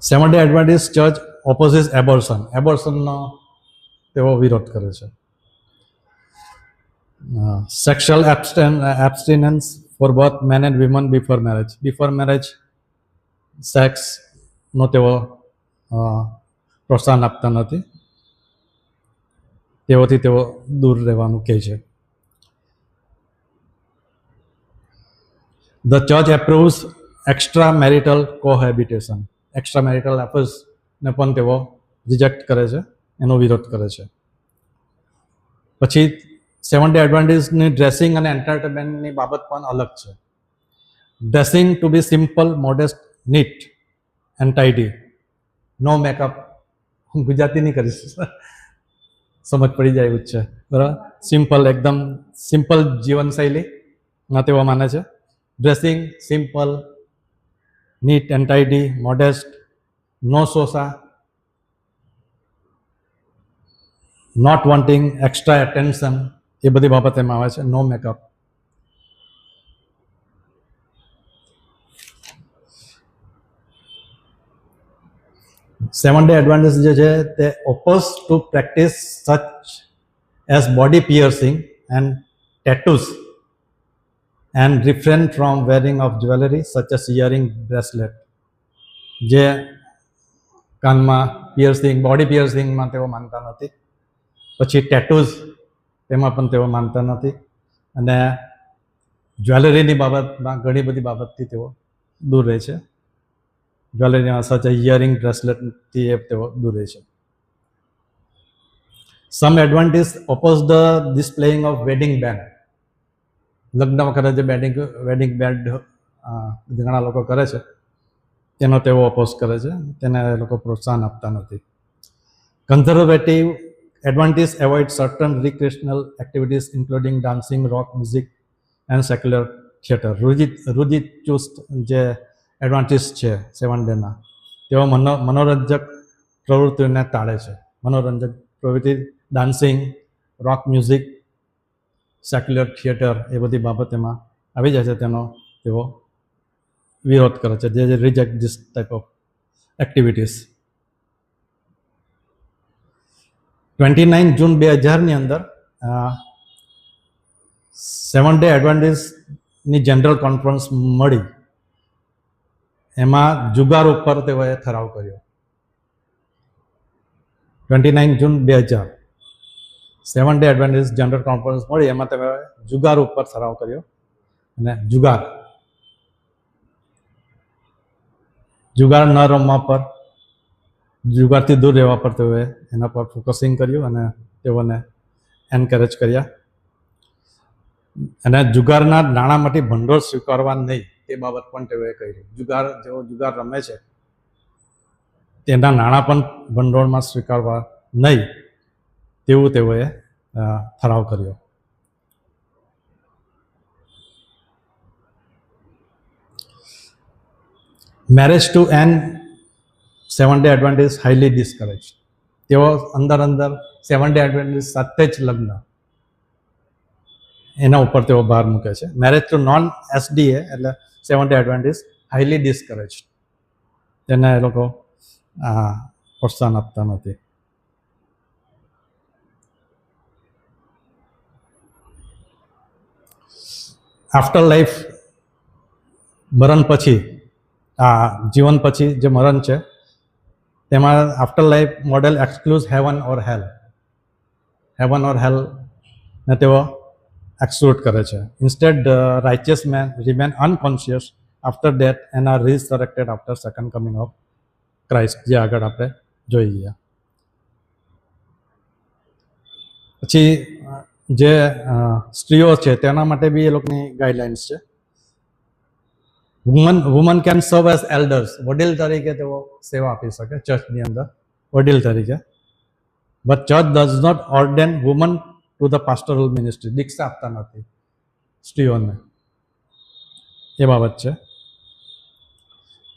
7 day Adventist church opposite abortion. એબોર્શનનો તેઓ વિરોધ કરે છે. Sexual abstinence for both men and women before marriage. Before marriage સેક્સનો તેઓ પ્રોત્સાહન આપતા નથી, તેઓથી તેઓ દૂર રહેવાનું કહે છે. The church approves extramarital cohabitation. Extramarital affairsને પણ તેઓ રિજેક્ટ કરે છે, એનો વિરોધ કરે છે. પછી સેવન ડે એડવાન્ટેજની ડ્રેસિંગ અને એન્ટરટેનમેન્ટની બાબત પણ અલગ છે. Dressing to be simple, modest, neat and tidy, no makeup. હું ગુજરાતી નહીં કરીશ, સમજ પડી જાય એવું જ છે, બરાબર. સિમ્પલ, એકદમ સિમ્પલ જીવનશૈલી તેઓ માને છે. Dressing simple, neat and tidy, modest, no સોસા, નોટ વોન્ટિંગ એક્સ્ટ્રા એટેન્શન, એ બધી બાબત એમાં આવે છે. No makeup. Seven day Adventist જે છે તે oppose to practice such as body piercing and tattoos and refrain from wearing of jewellery such as earring, bracelet. જે કાનમાં પિયર્સિંગ, બોડી પિયર્સિંગમાં તેઓ માનતા નથી. પછી ટેટૂઝ, તેમાં પણ તેઓ માનતા નથી. અને જ્વેલરીની બાબતમાં ઘણી બધી બાબતથી તેઓ દૂર રહે છે. જ્વેલરીમાં સચ ઇયરિંગ, બ્રેસલેટથી એ તેઓ દૂર રહે છે. Some Adventist oppose the displaying of wedding band. લગ્ન વખતે જે વેડિંગ બેન્ડ ઘણા લોકો કરે છે તેનો તેઓ ઓપોઝ કરે છે, તેને એ લોકો પ્રોત્સાહન આપતા નથી. Conservative advantage avoid certain recreational activities including dancing, rock music and secular theatre. રૂઢિચુસ્ત જે એડવાન્ટેજ છે સેવન ડેના, તેઓ મનોરંજક પ્રવૃત્તિઓને ટાળે છે. મનોરંજક પ્રવૃત્તિ, ડાન્સિંગ, રોક મ્યુઝિક, સેક્યુલર થિયેટર, એ બધી બાબત એમાં આવી જાય છે, તેનો તેઓ વિરોધ કરે છે. જે reject this type of activities. 29 જૂન 2000ની અંદર સેવન ડે એડવાન્ટેજની જનરલ કોન્ફરન્સ મળી. એમાં જુગાર ઉપર તેઓએ ઠરાવ કર્યો. 29 જૂન 2000 સેવન ડે એડવાન્ટેજ જનરલ કોન્ફરન્સ મળી, એમાં તેઓએ જુગાર ઉપર ઠરાવ કર્યો. અને જુગાર ન રમવા પર, જુગારથી દૂર રહેવા પર તેઓએ એના પર ફોકસિંગ કર્યું અને તેઓને એન્કરેજ કર્યા. અને જુગારના નાણાંમાંથી ભંડોળ સ્વીકારવા નહીં, તે બાબત પણ તેઓએ કહી. જેઓ જુગાર રમે છે તેના નાણાં પણ ભંડોળમાં સ્વીકારવા નહીં, તેવું તેઓએ ઠરાવ કર્યો. Marriage to and seven day advantage highly discourage. તેઓ અંદર સેવન ડે એડવાન્ટેજ સાથે જ લગ્ન, એના ઉપર તેઓ ભાર મૂકે છે. મેરેજ ટુ નોન એસડીએ એટલે સેવન ડે એડવાન્ટેજ હાઈલી ડિસ્કરેજ, તેને એ લોકો પ્રોત્સાહન આપતા નથી. આફ્ટર લાઈફ, મરણ પછી, જીવન પછી જે મરણ છે તેમાં after life model excludes heaven or hell. Heaven or hell ને તેઓ એક્સક્લુડ કરે છે. Instead righteous men remain unconscious after death and are resurrected after second coming of Christ, જે આગળ આપણે જોઈ ગયા. પછી જે સ્ત્રીઓ છે તેના માટે બી એ લોકોની ગાઈડલાઇન્સ છે. વુમન કેન સર્વ એઝ એલ્ડર્સ. વડીલ તરીકે તેઓ સેવા આપી શકે ચર્ચની અંદર, વડીલ તરીકે. But church does not ordain woman to the pastoral ministry. દીક્ષા આપતા નથી સ્ત્રીઓને, એ બાબત છે.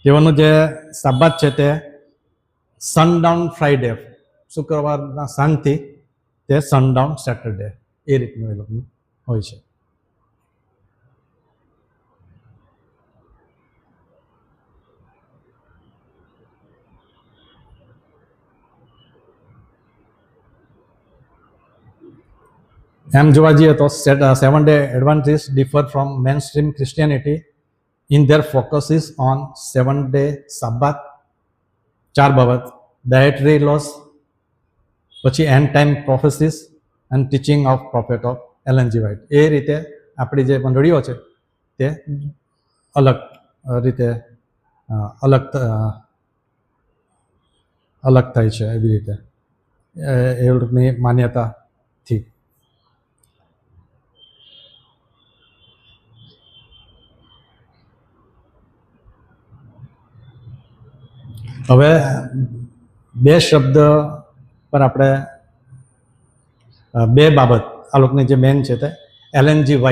તેઓનું જે સાબાત છે તે સનડાઉન ફ્રાઈડે, શુક્રવારના સાંજથી તે સનડાઉન સેટરડે, એ રીતનું એ લોકોનું હોય છે. એમ જોવા જઈએ તો seven day Adventist differ from main stream Christianity in their focuses on seven day Sabbath, 4 બાબત, ડાયટરી લોસ, પછી end time prophecies and teaching of prophet of Ellen G White. એ રીતે આપણી જે મંડળીઓ છે તે અલગ રીતે અલગ થાય છે એવી રીતે એ લોકોની માન્યતાથી. હવે બે શબ્દ પર આપણે બે બાબત આ લોકોની જે મેન છે તે એલએનજી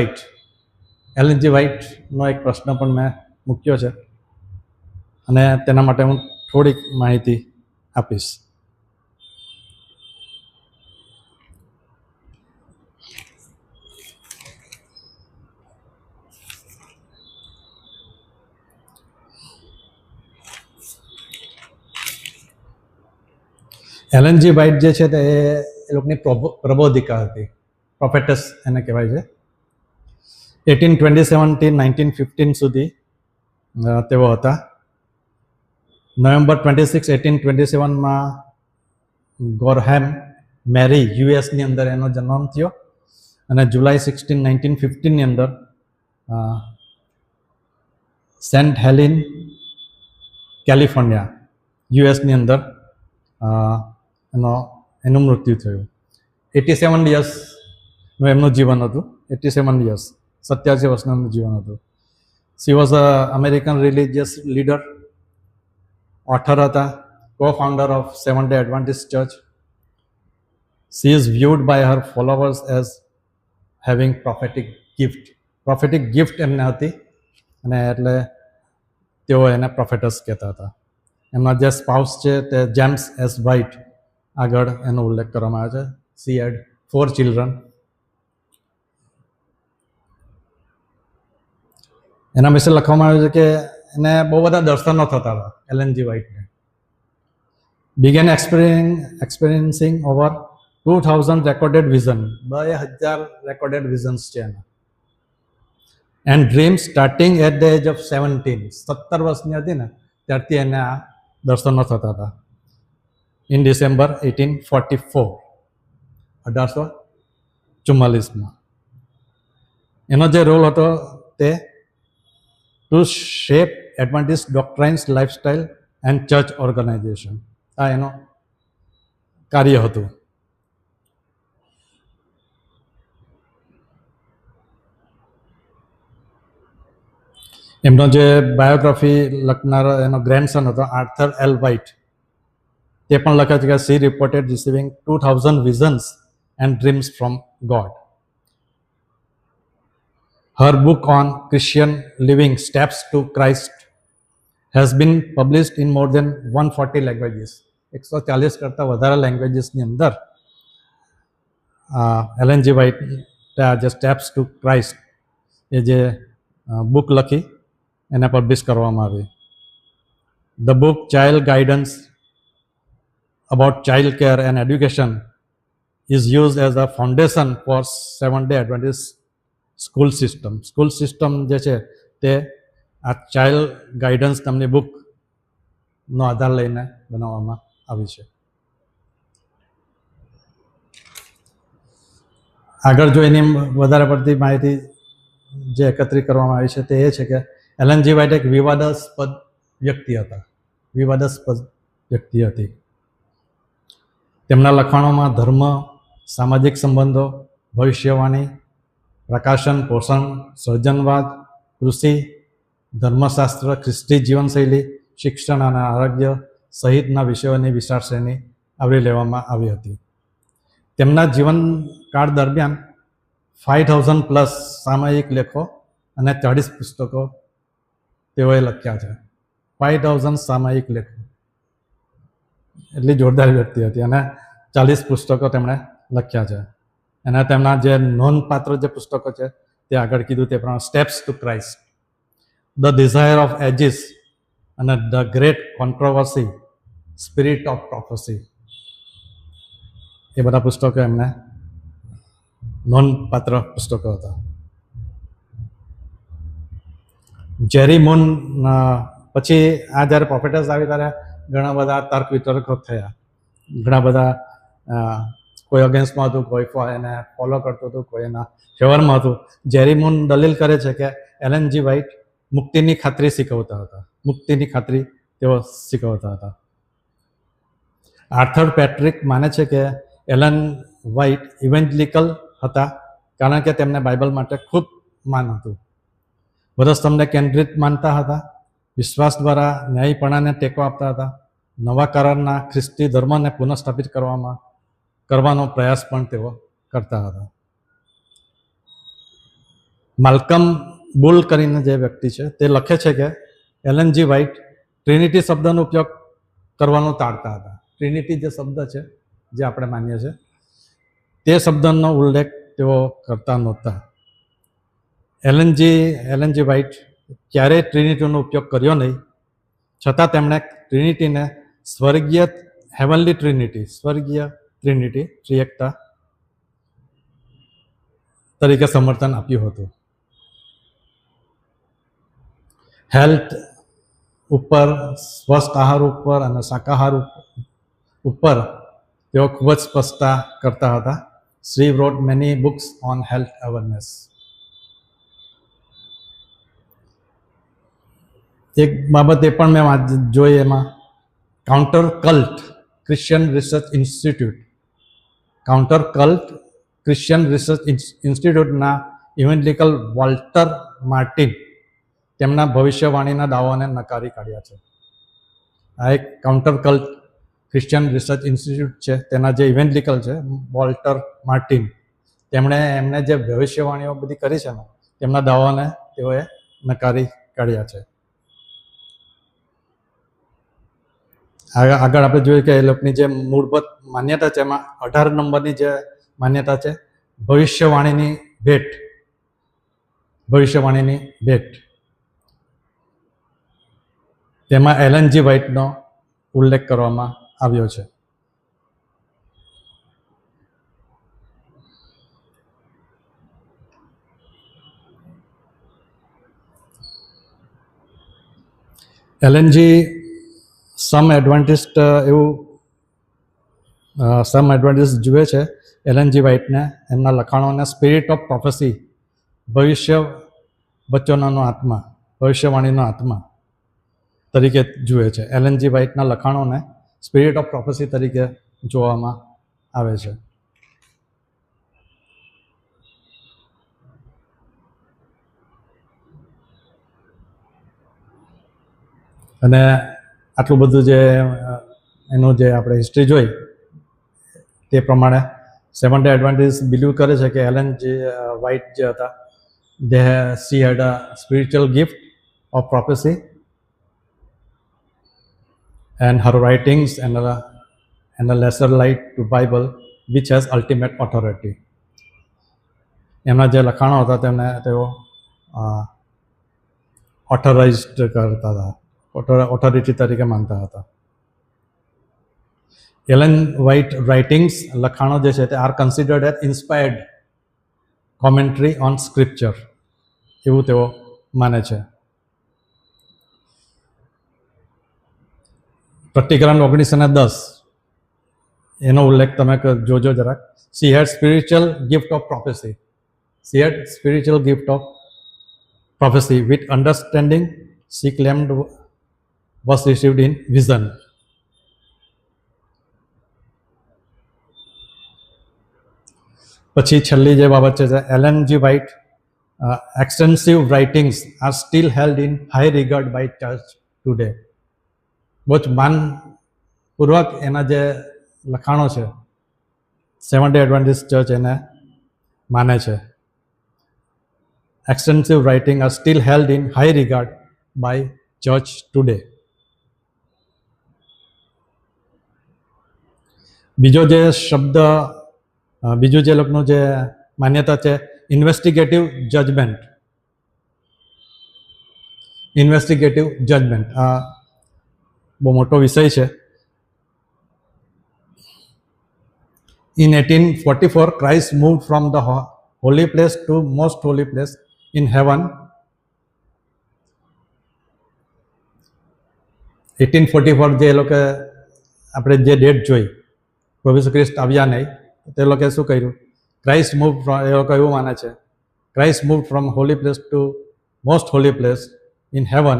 વ્હાઇટનો એક પ્રશ્ન પણ મેં મૂક્યો છે અને તેના માટે હું થોડીક માહિતી આપીશ. એલએનજી વ્હાઇટ જે છે તે એ લોકોની પ્રબોધિકા હતી, પ્રોફેટસ એને કહેવાય છે. 1827 થી 1915 સુધી તેઓ હતા. નવેમ્બર 26, 1827માં ગોરહેમ મેરી યુએસની અંદર એનો જન્મ થયો અને જુલાઈ 16, 1915ની અંદર સેન્ટ હેલિન કેલિફોર્નિયા યુએસની અંદર એનું મૃત્યુ થયું. 87 યર્સનું એમનું જીવન હતું. 87 યર્સ, 87 વર્ષનું એમનું જીવન હતું. She was a American religious leader, author હતા, co-founder of Seventh-day Adventist Church. She is viewed by her followers as having prophetic gift એમને હતી અને એટલે તેઓ એને પ્રોફેટસ કહેતા હતા. એમના જે સ્પાઉસ છે તે જેમ્સ એસ વ્હાઇટ, આગળ એનો ઉલ્લેખ કરવામાં આવે છે. She had 4 children. એના વિશે લખવામાં આવ્યું છે કે એને બહુ બધા દર્શનો થતા હતા LNG વ્હાઇટને. began experiencing over 2000 recorded vision, 2000 recorded visions છે એના. and dreams starting at the age of 17, 17 વર્ષની હતી ને ત્યારથી એને આ દર્શનો થતા હતા. ઇન ડિસેમ્બર 1844, 1844માં એનો જે રોલ હતો તે to shape Adventist doctrines, lifestyle and church organisation, આ એનો કાર્ય હતું. એમનો જે બાયોગ્રાફી લખનાર એનો ગ્રેન્ડસન હતો આર્થર એલ વ્હાઇટ, તે પણ લખે છે કે she reported receiving 2000 visions and dreams from God. Her book on Christian living, Steps to Christ, has been published in more than 140 languages. 140 કરતાં વધારે લેંગ્વેજીસની અંદર એલએનજી વ્હાઇટ જે સ્ટેપ્સ ટુ ક્રાઇસ્ટ એ જે બુક લખી એને પબ્લિશ કરવામાં આવી. The book child guidance about child care and education is use as a foundation for seventh-day Adventist school system જે છે તે આ ચાઇલ્ડ ગાઈડન્સ નામની બુકનો આધાર લઈને બનાવવામાં આવી છે. આગળ જો એની વધારે પડતી માહિતી જે એકત્રિત કરવામાં આવી છે તે એ છે કે એલએનજી વ્હાઇટ એક વિવાદાસ્પદ વ્યક્તિ હતી. તેમના લખાણોમાં ધર્મ, સામાજિક સંબંધો, ભવિષ્યવાણી, પ્રકાશન, પોષણ, સર્જનવાદ, કૃષિ, ધર્મશાસ્ત્ર, ખ્રિસ્તી જીવનશૈલી, શિક્ષણ અને આરોગ્ય સહિતના વિષયોની વિશાળ શ્રેણી આવરી લેવામાં આવી હતી. તેમના જીવનકાળ દરમિયાન 5000+ સામયિક લેખો અને 40 પુસ્તકો તેઓએ લખ્યા છે. 5000 સામયિક લેખો, એટલી જોરદાર વ્યક્તિ હતી અને 40 પુસ્તકો તેમણે લખ્યા છે. અને તેમના જે નોંધપાત્ર જે પુસ્તકો છે તે આગળ કીધું તે પ્રમાણે steps to Christ, the desire of ages અને the great controversy, spirit of prophecy, એ બધા પુસ્તકો એમને નોંધપાત્ર પુસ્તકો હતા. જેરી મૂન પછી આ જ્યારે પ્રોફેટર્સ આવી ત્યારે ઘણા બધા તર્ક વિતર્કો થયા. ઘણા બધા કોઈ અગેન્સ્ટમાં હતું, કોઈ એને ફોલો કરતું હતું, કોઈ એના ફેવરમાં હતું. જેરી મૂન દલીલ કરે છે કે એલએનજી વ્હાઇટ મુક્તિની ખાતરી શીખવતા હતા. મુક્તિની ખાતરી તેઓ શીખવતા હતા. આર્થર પેટ્રિક માને છે કે એલન વ્હાઇટ ઇવેન્જલિકલ હતા કારણ કે તેમને બાઇબલ માટે ખૂબ માન હતું. વધસ્તંભને કેન્દ્રિત માનતા હતા. વિશ્વાસ દ્વારા ન્યાયીપણાને ટેકો આપતા હતા. નવા કરારના ખ્રિસ્તી ધર્મને પુનઃસ્થાપિત કરવાનો પ્રયાસ પણ તેઓ કરતા હતા. માલ્કમ બુલ કરીને જે વ્યક્તિ છે તે લખે છે કે એલન જી વ્હાઇટ ટ્રિનિટી શબ્દનો ઉપયોગ કરવાનો ટાળતા હતા. ટ્રિનિટી જે શબ્દ છે જે આપણે માનીએ છીએ તે શબ્દનો ઉલ્લેખ તેઓ કરતા નહોતા. એલન જી વ્હાઇટ ક્યારેય ટ્રિનિટીનો ઉપયોગ કર્યો નહીં, છતાં તેમણે ટ્રિનિટીને સ્વર્ગીય ટ્રિનિટી ત્રિએકતા તરીકે સમર્થન આપ્યું હતું. હેલ્થ ઉપર, સ્વસ્થ આહાર ઉપર અને શાકાહાર ઉપર તેઓ ખૂબ જ સ્પષ્ટતા કરતા હતા. Shri wrote many books on health awareness. એક બાબત એ પણ મેં જોઈ એમાં કાઉન્ટર કલ્ટ ક્રિશ્ચિયન રિસર્ચ ઇન્સ્ટિટ્યૂટના ઇવેન્જલિકલ વોલ્ટર માર્ટિન તેમના ભવિષ્યવાણીના દાવાઓને નકારી કાઢ્યા છે. આ એક counter cult Christian research institute છે, તેના જે ઇવેન્જલિકલ છે વોલ્ટર માર્ટિન, એમને જે ભવિષ્યવાણીઓ બધી કરી છે ને તેમના દાવાઓને તેઓએ નકારી કાઢ્યા છે. આગળ આપણે જોઈએ કે એ લોકોની જે મૂળભૂત માન્યતા છે એમાં 18 નંબરની જે માન્યતા છે ભવિષ્યવાણીની ભેટ. તેમાં એલન જી વ્હાઇટનો ઉલ્લેખ કરવામાં આવ્યો છે. એલએનજી સમ એડવાન્ટિસ્ટ જુએ છે એલએનજી વ્હાઇટને એમના લખાણોને સ્પિરિટ ઓફ પ્રોફેસી, ભવિષ્યવાણીનો આત્મા તરીકે જુએ છે. એલએનજી વ્હાઇટના લખાણોને સ્પિરિટ ઓફ પ્રોફેસી તરીકે જોવામાં આવે છે. અને આટલું બધું જે એનું જે આપણે હિસ્ટ્રી જોઈ તે પ્રમાણે સેવન્થ ડે એડવાન્ટિસ્ટ બિલીવ કરે છે કે એલન જી વ્હાઇટ જે હતા she had a spiritual gift of prophecy and her writings and a lesser light to Bible which has ultimate authority. એમના જે લખાણો હતા તેમને તેઓ ઓથોરાઇઝડ કરતા હતા, ઓથોરિટી તરીકે માનતા હતા. એલન વ્હાઇટ રાઇટિંગ્સ લખાણો જે છે તે are considered as inspired commentary on scripture એવું તેઓ માને છે. પ્રતિકરણ 19:10 એનો ઉલ્લેખ તમે જોજો જરાક. she had spiritual gift of prophecy with understanding she claimed was received in vision. પછી છેલ્લી જે બાબત છે Ellen G White extensive writings are still held in high regard by church today. બહુ જ માનપૂર્વક એના જે લખાણો છે સેવન્થ ડે એડવાન્ટિસ્ટ ચર્ચ એને માને છે. extensive writing are still held in high regard by church today. બીજું જે લોકોનું જે માન્યતા છે ઇન્વેસ્ટિગેટિવ જજમેન્ટ આ બહુ મોટો વિષય છે. In 1844, Christ moved from the holy place to most holy place in heaven. 1844 જે લોકો આપણે જે ડેટ જોઈ પ્રભુ ઈસુ ખ્રિસ્ત આવ્યા નહીં, તે લોકોએ શું કર્યું? ક્રાઇસ્ટ મૂવ એ લોકો એવું માને છે Christ move from holy place to most holy place in heaven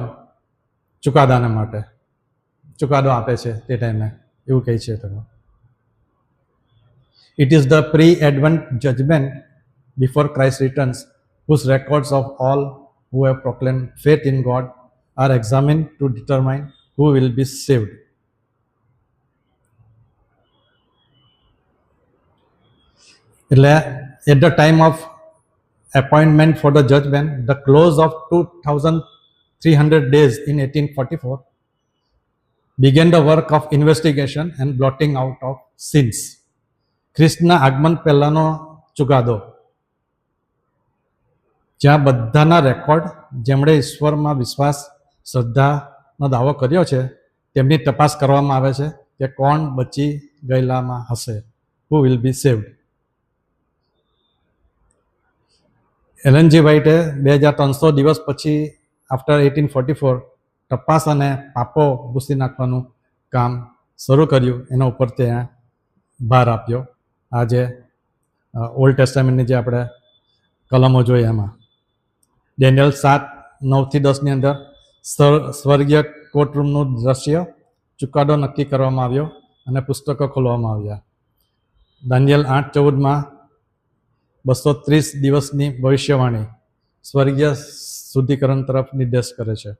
ચુકાદાના માટે ચુકાદો આપે છે તે ટાઈમે, એવું કહે છે. તો it is the pre-advent judgment before Christ returns, whose records of all who have proclaimed faith in God are examined to determine who will be saved. એટલે at the time of appointment for the judgment, the close of 2300 days in 1844 began the work of investigation and blotting out of sins. ખ્રિસ્તના આગમન પહેલાનો ચુકાદો, જ્યાં બધાના record જેમણે ઈશ્વરમાં વિશ્વાસ શ્રદ્ધાનો દાવો કર્યો છે તેમની તપાસ કરવામાં આવે છે કે કોણ બચી ગયેલામાં હશે, who will be saved. Ellen G વ્હાઇટે 2300 દિવસ પછી આફ્ટર 1844 તપાસ અને પાપો ભૂસી નાખવાનું કામ શરૂ કર્યું. એના ઉપર ત્યાં ભાર આપ્યો. આ જે ઓલ્ડ ટેસ્ટામેન્ટની જે આપણે કલમો જોઈએ એમાં ડેનિયલ 7:9-10 અંદર સ્વર્ગીય કોર્ટરૂમનું દ્રશ્ય, ચુકાદો નક્કી કરવામાં આવ્યો અને પુસ્તકો ખોલવામાં આવ્યા. દાનિયેલ 8:14 230 દિવસની ભવિષ્યવાણી સ્વર્ગીય શુદ્ધિકરણ તરફ નિર્દેશ કરે છે.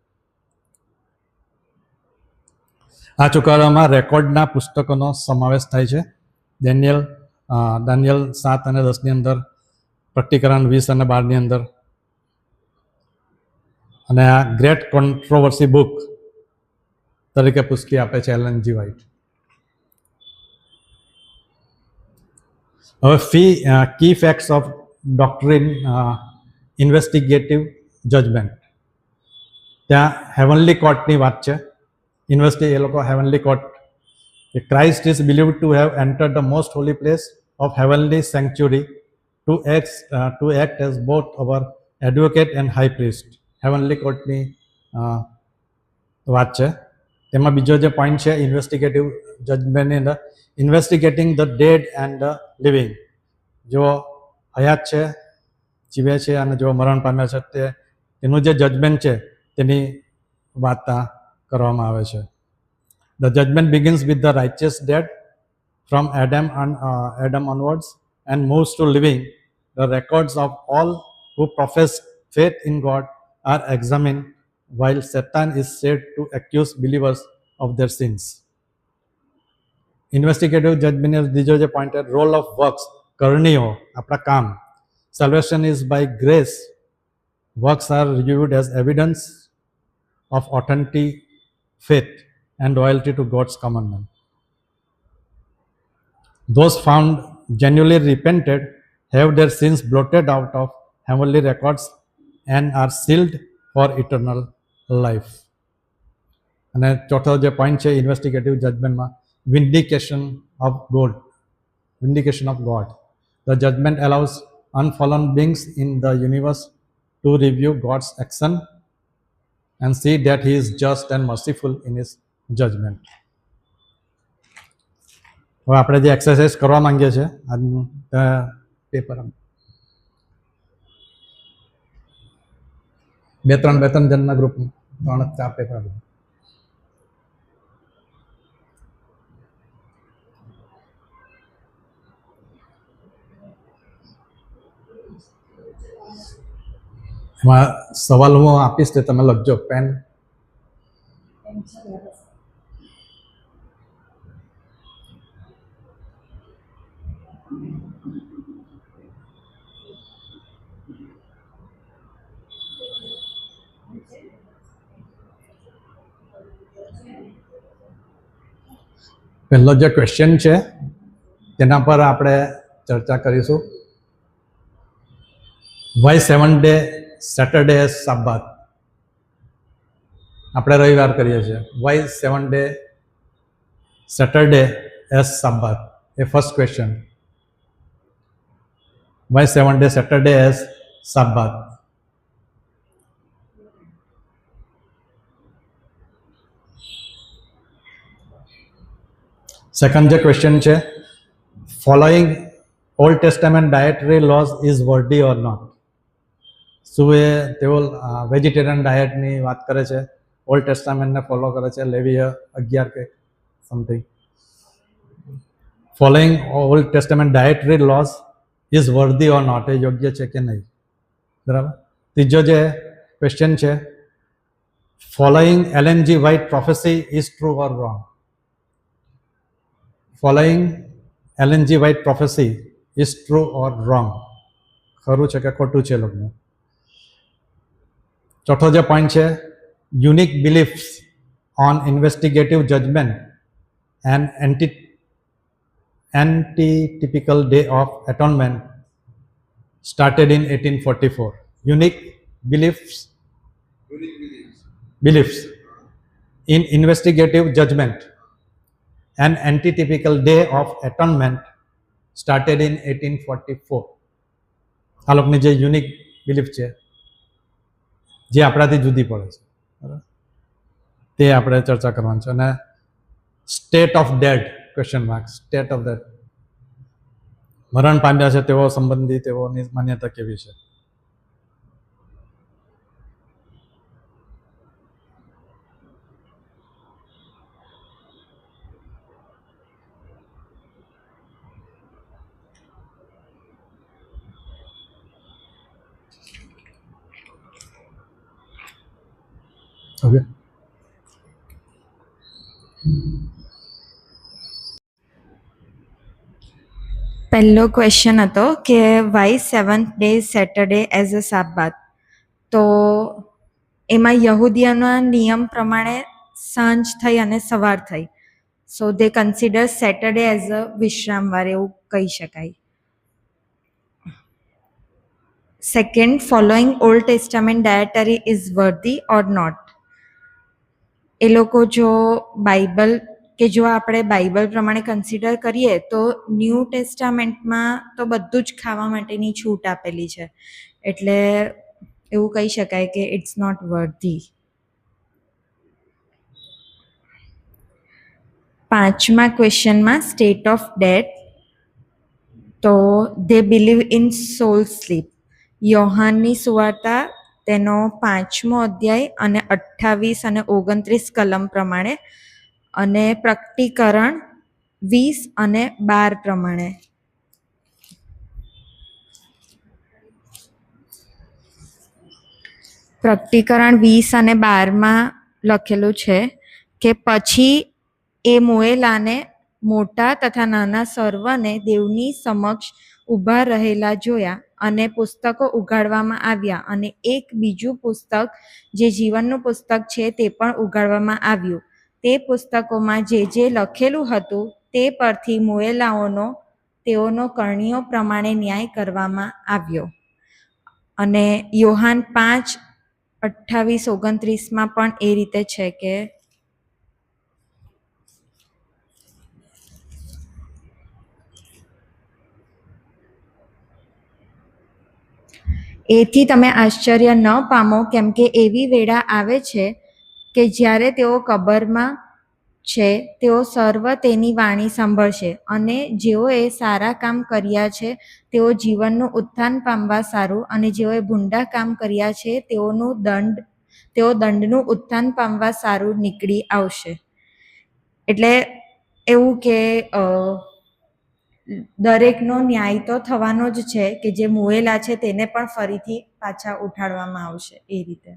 આ ચુકાદામાં રેકોર્ડના પુસ્તકોનો સમાવેશ થાય છે. દાનિયેલ 7 અને 10 અંદર, પ્રકટીકરણ 20 અને 12 અંદર, અને આ ગ્રેટ કોન્ટ્રોવર્સી બુક તરીકે પુસ્તકી આપે છે એલએનજી વ્હાઇટ. હવે કી ફેક્ટ્સ ઓફ ડોક્ટ્રિન ઇન્વેસ્ટિગેટિવ જજમેન્ટ. ત્યાં હેવનલી કોર્ટની વાત છે. એ લોકો heavenly court, Christ is believed to have entered the most holy place of heavenly sanctuary to act as both our advocate and high priest. Heavenly કોર્ટની વાત છે. તેમાં બીજો જે પોઈન્ટ છે ઇન્વેસ્ટિગેટિવ જજમેન્ટની અંદર, investigating the dead and the living. જો હયાત છે, જીવે છે અને જો મરણ પામ્યા છે તેનું જે જજમેન્ટ છે તેની વાર્તા કરવામાં આવે છે. The judgment begins with the righteous dead from Adam onwards and moves to living. The records of all who profess faith in God are examined, while Satan is said to accuse believers of their sins. Investigative judgment બીજો જે point, role of works, કરણીઓ, આપણા કામ. Salvation is by grace. Works are reviewed as evidence of authentic faith and loyalty to God's commandment. Those found genuinely repented have their sins blotted out of heavenly records and are sealed for eternal life. અને ચોથો જે point છે investigative જજમેન્ટમાં, vindication of God. The judgment allows unfallen beings in the universe to review God's action and see that he is just and merciful in his judgment. હવે આપણે જે exercise કરવા માંગીએ છીએ આજનું પેપર, 2-3 જણના ગ્રુપમાં 3-4 પેપર. એમાં સવાલ હું આપીશ તે તમે લખજો. પેન પહેલો જે ક્વેશ્ચન છે તેના પર આપણે ચર્ચા કરીશું. Why 7 day Saturday as Sabbath. આપણે રવિવાર કરીએ છીએ. Why 7 day Saturday as Sabbath એ first question. Why 7 day Saturday as Sabbath. Second જે ક્વેશ્ચન છે, following old testament dietary laws is worthy or not. શું એ તેઓ વેજીટેરિયન ડાયટની વાત કરે છે, ઓલ્ડ ટેસ્ટામેન્ટને ફોલો કરે છે, લેવીય 11 કે something. Following old testament dietary laws is worthy or not, એ યોગ્ય છે કે નહીં. બરાબર. ત્રીજો જે ક્વેશ્ચન છે, following Ellen G white prophecy is true or wrong. Following Ellen G white prophecy is true or wrong, ખરું છે કે ખોટું છે લોકોનું. ચોથો જે પોઈન્ટ છે, unique beliefs on investigative judgment and anti-typical day of atonement started in 1844. Unique beliefs in investigative judgment and anti-typical day of atonement started in 1844. આ લોકોની જે યુનિક બિલીફ છે, જે આપણાથી જુદી પડે છે, બરાબર, તે આપણે ચર્ચા કરવાની છે. અને state of dead question mark, state of dead, મરણ પામ્યા છે તેઓ સંબંધી તેઓની માન્યતા કેવી છે. ઓકે, પહેલો ક્વેશ્ચન હતો કે why 7th day Saturday as a Sabbath. તો એમાં યહૂદીઓના નિયમ પ્રમાણે સાંજ થઈ અને સવાર થઈ, so they consider Saturday as a વિશ્રામવાર, એવું કહી શકાય. Second, following old testament dietary is worthy or not. એ લોકો જો બાઇબલ કે જો આપણે બાઇબલ પ્રમાણે કન્સિડર કરીએ તો ન્યૂ ટેસ્ટામેન્ટમાં તો બધું જ ખાવા માટેની છૂટ આપેલી છે, એટલે એવું કહી શકાય કે ઇટ્સ નોટ વર્ધી. પાંચમા ક્વેશ્ચનમાં સ્ટેટ ઓફ ડેથ, તો દે બિલીવ ઇન સોલ સ્લીપ. યોહાનની સુવાર્તા તેનો 5મો અધ્યાય અને 28 અને 29 કલમ પ્રમાણે, અને પ્રકટીકરણ 20 અને 12 પ્રમાણે. પ્રકટીકરણ 20 અને 12માં લખેલું છે કે પછી એ મોએલાને મોટા તથા નાના સર્વને દેવની સમક્ષ ઊભા રહેલા જોયા, અને પુસ્તકો ઉઘાડવામાં આવ્યા, અને એક બીજું પુસ્તક જે જીવનનું પુસ્તક છે તે પણ ઉઘાડવામાં આવ્યું. તે પુસ્તકોમાં જે લખેલું હતું તે પરથી મોએલાઓનો તેઓનો કરણીઓ પ્રમાણે ન્યાય કરવામાં આવ્યો. અને યોહાન 5:28-29માં પણ એ રીતે છે કે એથી તમે આશ્ચર્ય ન પામો, કેમ કે એવી વેળા આવે છે કે જ્યારે તેઓ કબરમાં છે તેઓ સર્વ તેની વાણી સાંભળશે, અને જેઓએ સારા કામ કર્યા છે તેઓ જીવનનું ઉત્થાન પામવા સારું, અને જેઓએ ભૂંડા કામ કર્યા છે તેઓ દંડનું ઉત્થાન પામવા સારું નીકળી આવશે. એટલે એવું કે દરેકનો ન્યાય તો થવાનો જ છે, કે જે મુએલા છે તેને પણ ફરીથી પાછા ઉઠાડવામાં આવશે. એ રીતે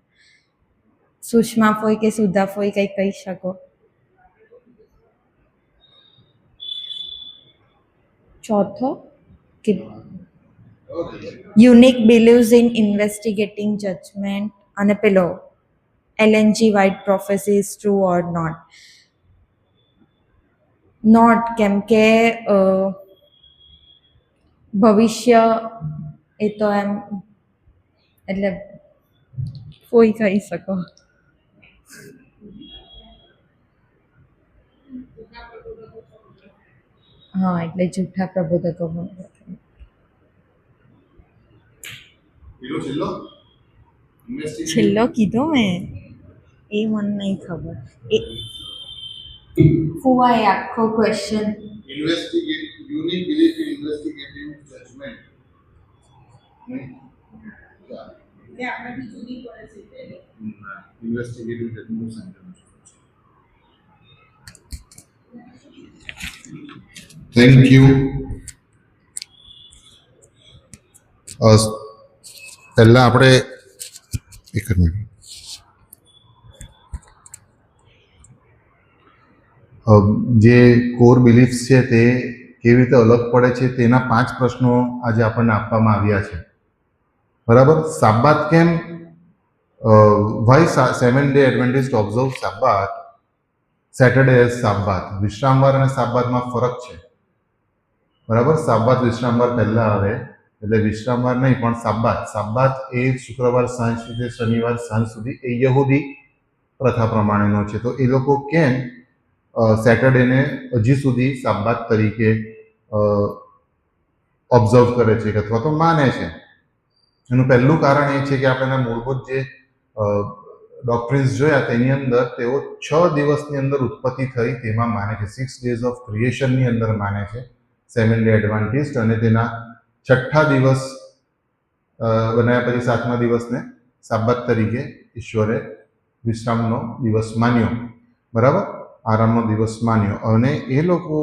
સુષ્મા ફોઈ કે સુધા ફોઈ કંઈ કહી શકો? ચોથો કે unique believes in investigating judgment, અને પેલો Ellen G white prophecy is true or not. Not, કેમ કે ભવિષ્ય એ તો એમ, એટલે કોઈ કહી શકો. હા, એટલે જૂઠા પ્રબોધકો. છેલ્લો કીધો મેં, એ મને નહીં ખબર. એ ફુવા એ આખો question Unique belief in investigative judgment. Yeah. કે આપણાથી જુદી પડે છે એટલે ઇન્વેસ્ટિગેટિવ જેટલું સેન્ટર થેન્ક યુ. પહેલા આપણે એક જ મિનિટ જે કોર બિલીફ્સ છે તે કેવી રીતે અલગ પડે છે તેના 5 પ્રશ્નો આજે આપણને આપવામાં આવ્યા છે. બરાબર. સાબ્બાત કેમ why 7 day Adventist observe Sabbath Saturday as Sabbath. વિશ્રામવાર અને સાબ્બાતમાં ફરક છે. બરાબર. સાબ્બાત વિશ્રામવાર પહેલા આવે એટલે વિશ્રામવાર નહીં પણ સાબ્બાત. સાબ્બાત એ શુક્રવાર સાંજ સુધી શનિવાર સાંજ સુધી એ યહૂદી પ્રથા પ્રમાણેનો છે. તો એ લોકો કેમ સેટરડેને હજી સુધી સાબ્બાત તરીકે ઓબ્ઝર્વ કરે છે અથવા તો માને છે? એનું પહેલું કારણ એ છે કે આપણે એના મૂળભૂત જે ડોક્ટ્રિન્સ જોયા તેની અંદર તેઓ 6 દિવસની અંદર ઉત્પત્તિ થઈ તેમાં માને છે. 6 ડેઝ ઓફ ક્રિએશનની અંદર માને છે 7 ડે એડવાન્ટિસ્ટ. અને તેના 6થા દિવસ બનાવ્યા પછી 7મા દિવસને સાબ્બાત તરીકે ઈશ્વરે વિશ્રામનો દિવસ માન્યો. બરાબર. આરામનો દિવસ માન્યો. અને એ લોકો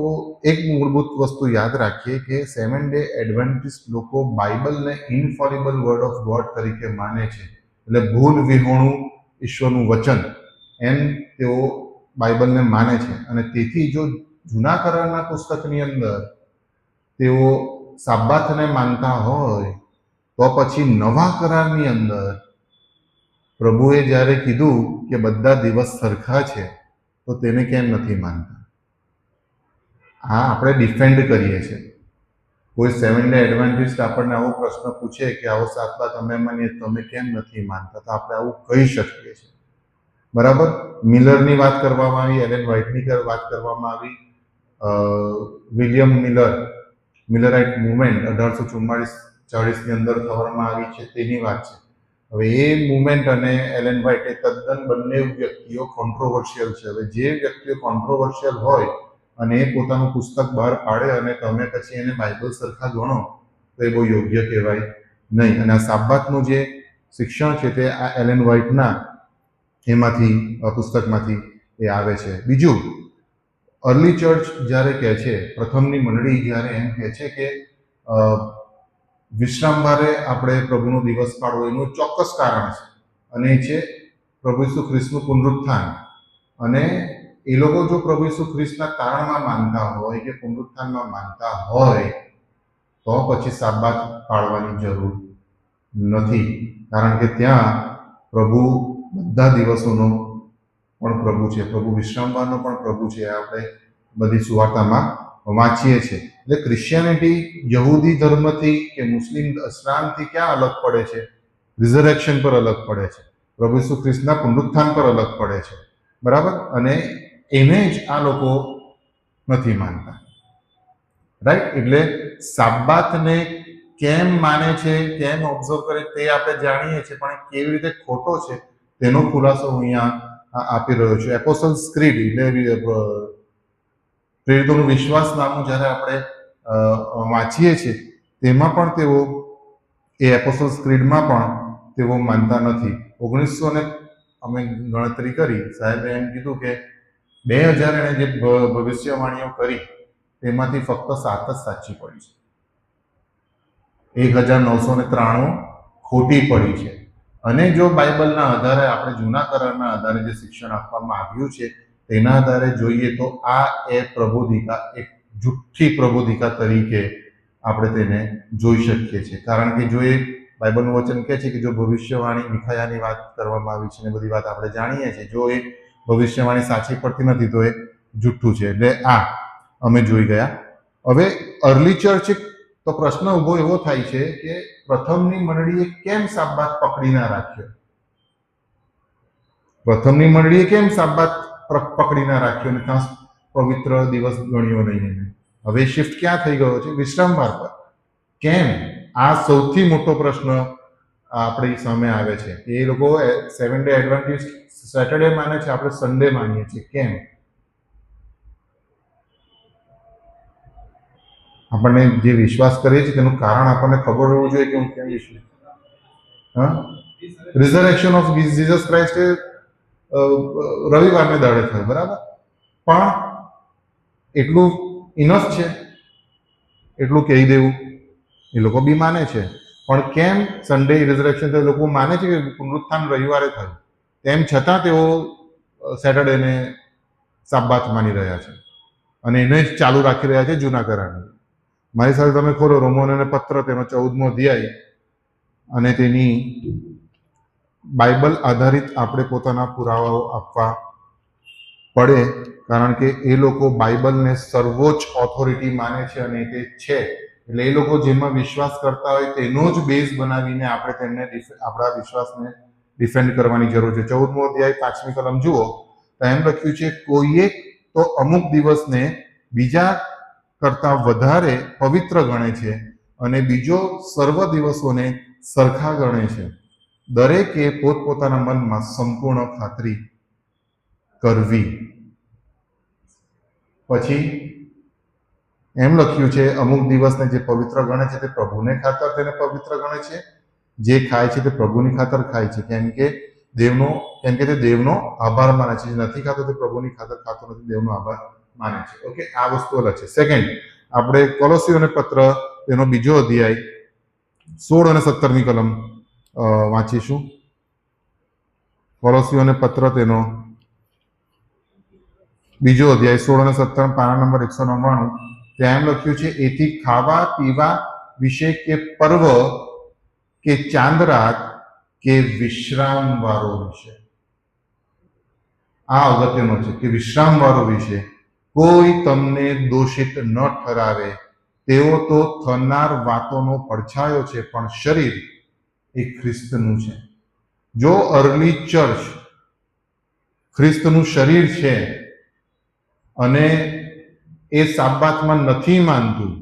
એક મૂળભૂત વસ્તુ યાદ રાખીએ કે 7 ડે એડવેન્ટિસ્ટ લોકો બાઇબલને ઇનફોલિબલ વર્ડ ઓફ ગોડ તરીકે માને છે. એટલે ભૂલ વિહોણું ઈશ્વરનું વચન એમ તેઓ બાઇબલને માને છે. અને તેથી જો જૂના કરારના પુસ્તકની અંદર તેઓ સાબ્બાતને માનતા હોય તો પછી નવા કરારની અંદર પ્રભુએ જ્યારે કીધું કે બધા દિવસ સરખા છે તો તેને કેમ નથી માનતા? આ આપણે ડિફેન્ડ કરીએ છીએ. કોઈ 7 ડે એડવાન્ટિસ્ટ આપણને આવો પ્રશ્ન પૂછે કે આવો સાબ્બાત અમે માનીએ તમે કેમ નથી માનતા, તો આપણે આવું કહી શકીએ છીએ. બરાબર. મિલરની વાત કરવામાં આવી, એલેન વ્હાઇટની વાત કરવામાં આવી, વિલિયમ મિલરાઇટ મુવમેન્ટ 1844-40ની અંદર થવામાં આવી છે તેની વાત છે. હવે એ મુવમેન્ટ અને એલેન વ્હાઇટ એ તદ્દન બંને વ્યક્તિઓ કોન્ટ્રોવર્શિયલ છે. હવે જે વ્યક્તિઓ કોન્ટ્રોવર્શિયલ હોય અને એ પોતાનું પુસ્તક બહાર પાડે અને તમે પછી એને બાઇબલ સરખા ગણો તો એ બહુ યોગ્ય કહેવાય નહીં. અને આ સાબ્બાતનું જે શિક્ષણ છે તે આ એલેન વ્હાઇટના એમાંથી પુસ્તકમાંથી એ આવે છે. બીજું, અર્લી ચર્ચ જ્યારે કહે છે, પ્રથમની મંડળી જ્યારે એમ કહે છે કે વિશ્રામવારે આપણે પ્રભુનો દિવસ પાડવો એનું ચોક્કસ કારણ છે અને એ છે પ્રભુ ઈસુ ખ્રિસ્તનું પુનરુત્થાન. અને એ લોકો જો પ્રભુ ઈસુ ખ્રિસ્તના તારણમાં માનતા હોય કે પુનરુત્થાનમાં માનતા હોય તો પછી સાબ્બાત પાળવાની જરૂર નથી. કારણ કે ત્યાં પ્રભુ બધા દિવસોનો પણ પ્રભુ છે, પ્રભુ વિશ્રામવારનો પણ પ્રભુ છે. આપણે બધી સુવાર્તામાં વાંચીએ છીએ. એટલે ક્રિશ્ચિયાનિટી યહૂદી ધર્મથી કે મુસ્લિમ ઇસ્લામથી ક્યાં અલગ પડે છે? રિઝરેક્શન પર અલગ પડે છે, પ્રભુ ઈસુ ખ્રિસ્તના પુનરુત્થાન પર અલગ પડે છે. બરાબર. અને એને જ આ લોકો નથી માનતા. રાઈટ. એટલે સાબ્બાતને કેમ માને છે, કેમ ઓબ્ઝર્વ કરે તે આપણે જાણીએ છીએ, પણ કેવી રીતે ખોટો છે તેનો ખુલાસો હું અહીંયા આપી રહ્યો છું. એપોસ્ટલ્સ ક્રીડ એટલે પ્રેરિતોનું વિશ્વાસ નામું જ્યારે આપણે વાંચીએ છીએ તેમાં પણ તેઓ એ એપોસ્ટલ્સ ક્રીડમાં પણ તેઓ માનતા નથી. 1900 અમે ગણતરી કરી, સાહેબે એમ કીધું કે 2000 એણે જે ભવિષ્યવાણીઓ કરી તેમાંથી ફક્ત 7 જ સાચી પડી છે, 1993 ખોટી પડી છે. અને જો બાઇબલના આધારે આપણે જૂના કરારના આધારે જે શિક્ષણ આપવામાં આવ્યું છે તેના આધારે જોઈએ તો આ એ પ્રબોધિકા, એક જુઠ્ઠી પ્રબોધિકા તરીકે આપણે તેને જોઈ શકીએ છીએ. કારણ કે જો એ બાઇબલનું વચન કહે છે કે જો ભવિષ્યવાણી મિખાયાની વાત કરવામાં આવી છે ને બધી વાત આપણે જાણીએ છીએ, જો એ ભવિષ્યવાણી સાચી પડતી નથી તો એ જુઠ્ઠું છે. એટલે આ અમે જોઈ ગયા. હવે અર્લી ચર્ચ, તો પ્રશ્ન ઊભો એવો થાય છે કે પ્રથમની મંડળીએ કેમ સાબ્બાત પકડી ના રાખ્યો? પ્રથમની મંડળીએ કેમ સાબ્બાત પકડી ના રાખ્યો અને ત્યાં પવિત્ર દિવસ ગણ્યો નહીં? હવે શિફ્ટ ક્યાં થઈ ગયો છે? વિશ્રામવાર પર. કેમ? આ સૌથી મોટો પ્રશ્ન આપણી સામે આવે છે. એ લોકો 7 ડે એડવાન્ટિસ્ટ સેટરડે માને છે, આપણે સન્ડે માનીએ છીએ. કેમ? આપણને જે વિશ્વાસ કરીએ છીએ તેનું કારણ આપણને ખબર હોવું જોઈએ કે હું કેમ વિશ્વાસ. હા, રિઝરેક્શન ઓફ જીસસ ક્રાઇસ્ટ એ રવિવારને દાડે થયો, બરાબર? પણ એટલું ઇનફ છે, એટલું કહી દેવું એ લોકો બી માને છે. પણ કેમ સન્ડે રિઝરેક્શન થયું? લોકો માને છે કે પુનરુત્થાન રવિવારે થયું, તેમ છતાં તેઓ સેટરડેને સાબ્બાત માની રહ્યા છે અને એને જ ચાલુ રાખી રહ્યા છે જૂના કરારની. મારી સાથે તમે ખોલો રોમનોને પત્ર, તેનો 14મો અધ્યાય, અને તેની બાઇબલ આધારિત આપણે પોતાના પુરાવાઓ આપવા પડે, કારણ કે એ લોકો બાઇબલને સર્વોચ્ચ ઓથોરિટી માને છે અને તે છે. એટલે એ લોકો જેમાં વિશ્વાસ કરતા હોય તેનો જ બેઝ બનાવીને આપણે તેમને આપણા વિશ્વાસને ડિફેન્ડ કરવાની જરૂર છે. 14મો અધ્યાય 5મી કલમ જુઓ તો એમ લખ્યું છે, કોઈએ તો અમુક દિવસને બીજા કરતા વધારે પવિત્ર ગણે છે અને બીજો સર્વ દિવસોને સરખા ગણે છે. દરેકે પોતપોતાના મનમાં સંપૂર્ણ ખાતરી કરવી. પછી એમ લખ્યું છે, અમુક દિવસને જે પવિત્ર ગણે છે તે પ્રભુને ખાતર તેને પવિત્ર ગણે છે, જે ખાય છે તે પ્રભુની ખાતર ખાય છે, કેમ કે તે દેવનો આભાર માને છે. જે નથી ખાતો તે પ્રભુની ખાતર ખાતો નથી, દેવનો આભાર માને છે. ઓકે, આ વસ્તુ અલગ છે. સેકન્ડ, આપણે કોલોસીઓને પત્ર તેનો 2જો અધ્યાય 16 અને 17મી કલમ વાંચીશું. કોલોસીઓને પત્ર તેનો 2જો અધ્યાય 16 અને 17, પાના નંબર 199. ત્યાં એમ લખ્યું છે, એથી ખાવા પીવા વિશે કે પર્વ કે ચાંદ રાત કે વિશ્રામ વારો વિશે, આ અગત્યનો છે કે વિશ્રામ વારો વિશે કોઈ તમને દોષિત ન ઠરાવે, તેઓ તો થનાર વાતોનો પડછાયો છે, પણ શરીર એ ખ્રિસ્તનું છે. જો અર્લી ચર્ચ ખ્રિસ્તનું શરીર છે અને એ સાબ્બાતમાં નથી માનતું,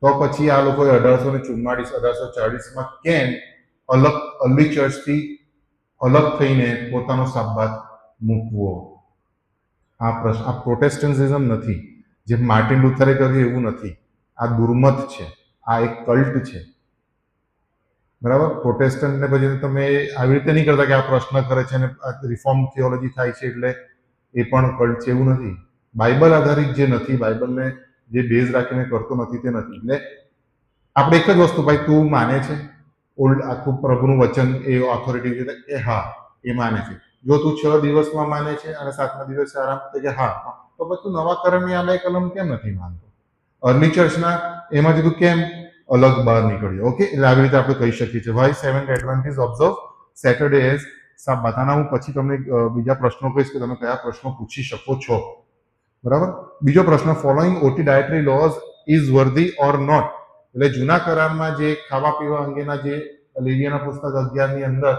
તો પછી આ લોકોએ 1844-1840માં કેમ અર્લી ચર્ચથી અલગ થઈને પોતાનો સાબ્બાત મૂકવો? આ પ્રોટેસ્ટન્ટિઝમ નથી. જે માર્ટિન લુથરે કર્યું એવું નથી. આ દુર્મત છે, આ એક કલ્ટ છે, બરાબર? પ્રોટેસ્ટન્ટને પછી તમે આવી રીતે નહીં કરતા કે આ પ્રશ્ન કરે છે અને રિફોર્મ થિયોલોજી થાય છે એટલે એ પણ કલ્ટ છે, એવું નથી. બાઇબલ આધારિત જે નથી, બાઇબલને જે બેઝ રાખીને કરતો નથી, તે નથી. એટલે આપણે એક જ વસ્તુ, ભાઈ તું માને છે ઓલ્ડ આખું પ્રભુનું વચન એ ઓથોરિટી છે કે હા એ માને છે? જો તું 6 દિવસમાં માને છે અને 7મા દિવસે આરામ કરે કે હા, તો પછી તું નવા કરારની આ 2 કલમ કેમ નથી માનતો? અર્લી ચર્ચના એમાંથી તું કેમ અલગ બહાર નીકળ્યો? ઓકે, એટલે આવી રીતે આપણે કહી શકીએ છીએ. Why seventh Adventist observe Saturday as Sabbath. આના હું પછી તમને બીજા પ્રશ્નો કહીશ કે તમે કયા પ્રશ્નો પૂછી શકો છો, બરાબર? બીજો પ્રશ્ન, following OT dietary laws is worthy or not? એટલે જૂના કરારમાં જે ખાવા પીવા અંગેના જે લેવીયાના પુસ્તક 11ની અંદર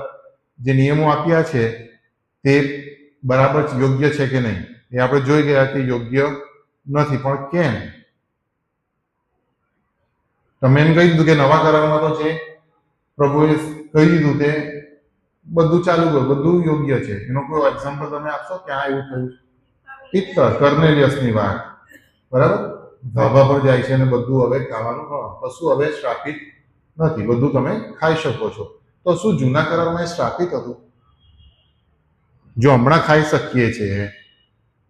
જે નિયમો આપ્યા છે તે બરાબર યોગ્ય છે કે નહીં, એ આપણે જોઈ ગયા કે યોગ્ય નથી. પણ કેમ? તમે એમ કહી દીધું કે નવા કરારમાં તો જે પ્રભુએ કહી દીધું તે બધું ચાલુ ગયું, બધું યોગ્ય છે. એનો કોઈ એક્ઝામ્પલ તમે આપશો ક્યાં એવું થયું? પિત્તર, કર્નેલિયસની વાત, બરાબર? ધાબા પર જાય છે અને બધું હવે ખાવાનું, કશું હવે શ્રાપિત નથી, બધું તમે ખાઈ શકો છો. તો શું જૂના કરારમાં એ શ્રાપિત હતું? જો હમણાં ખાઈ શકીએ છીએ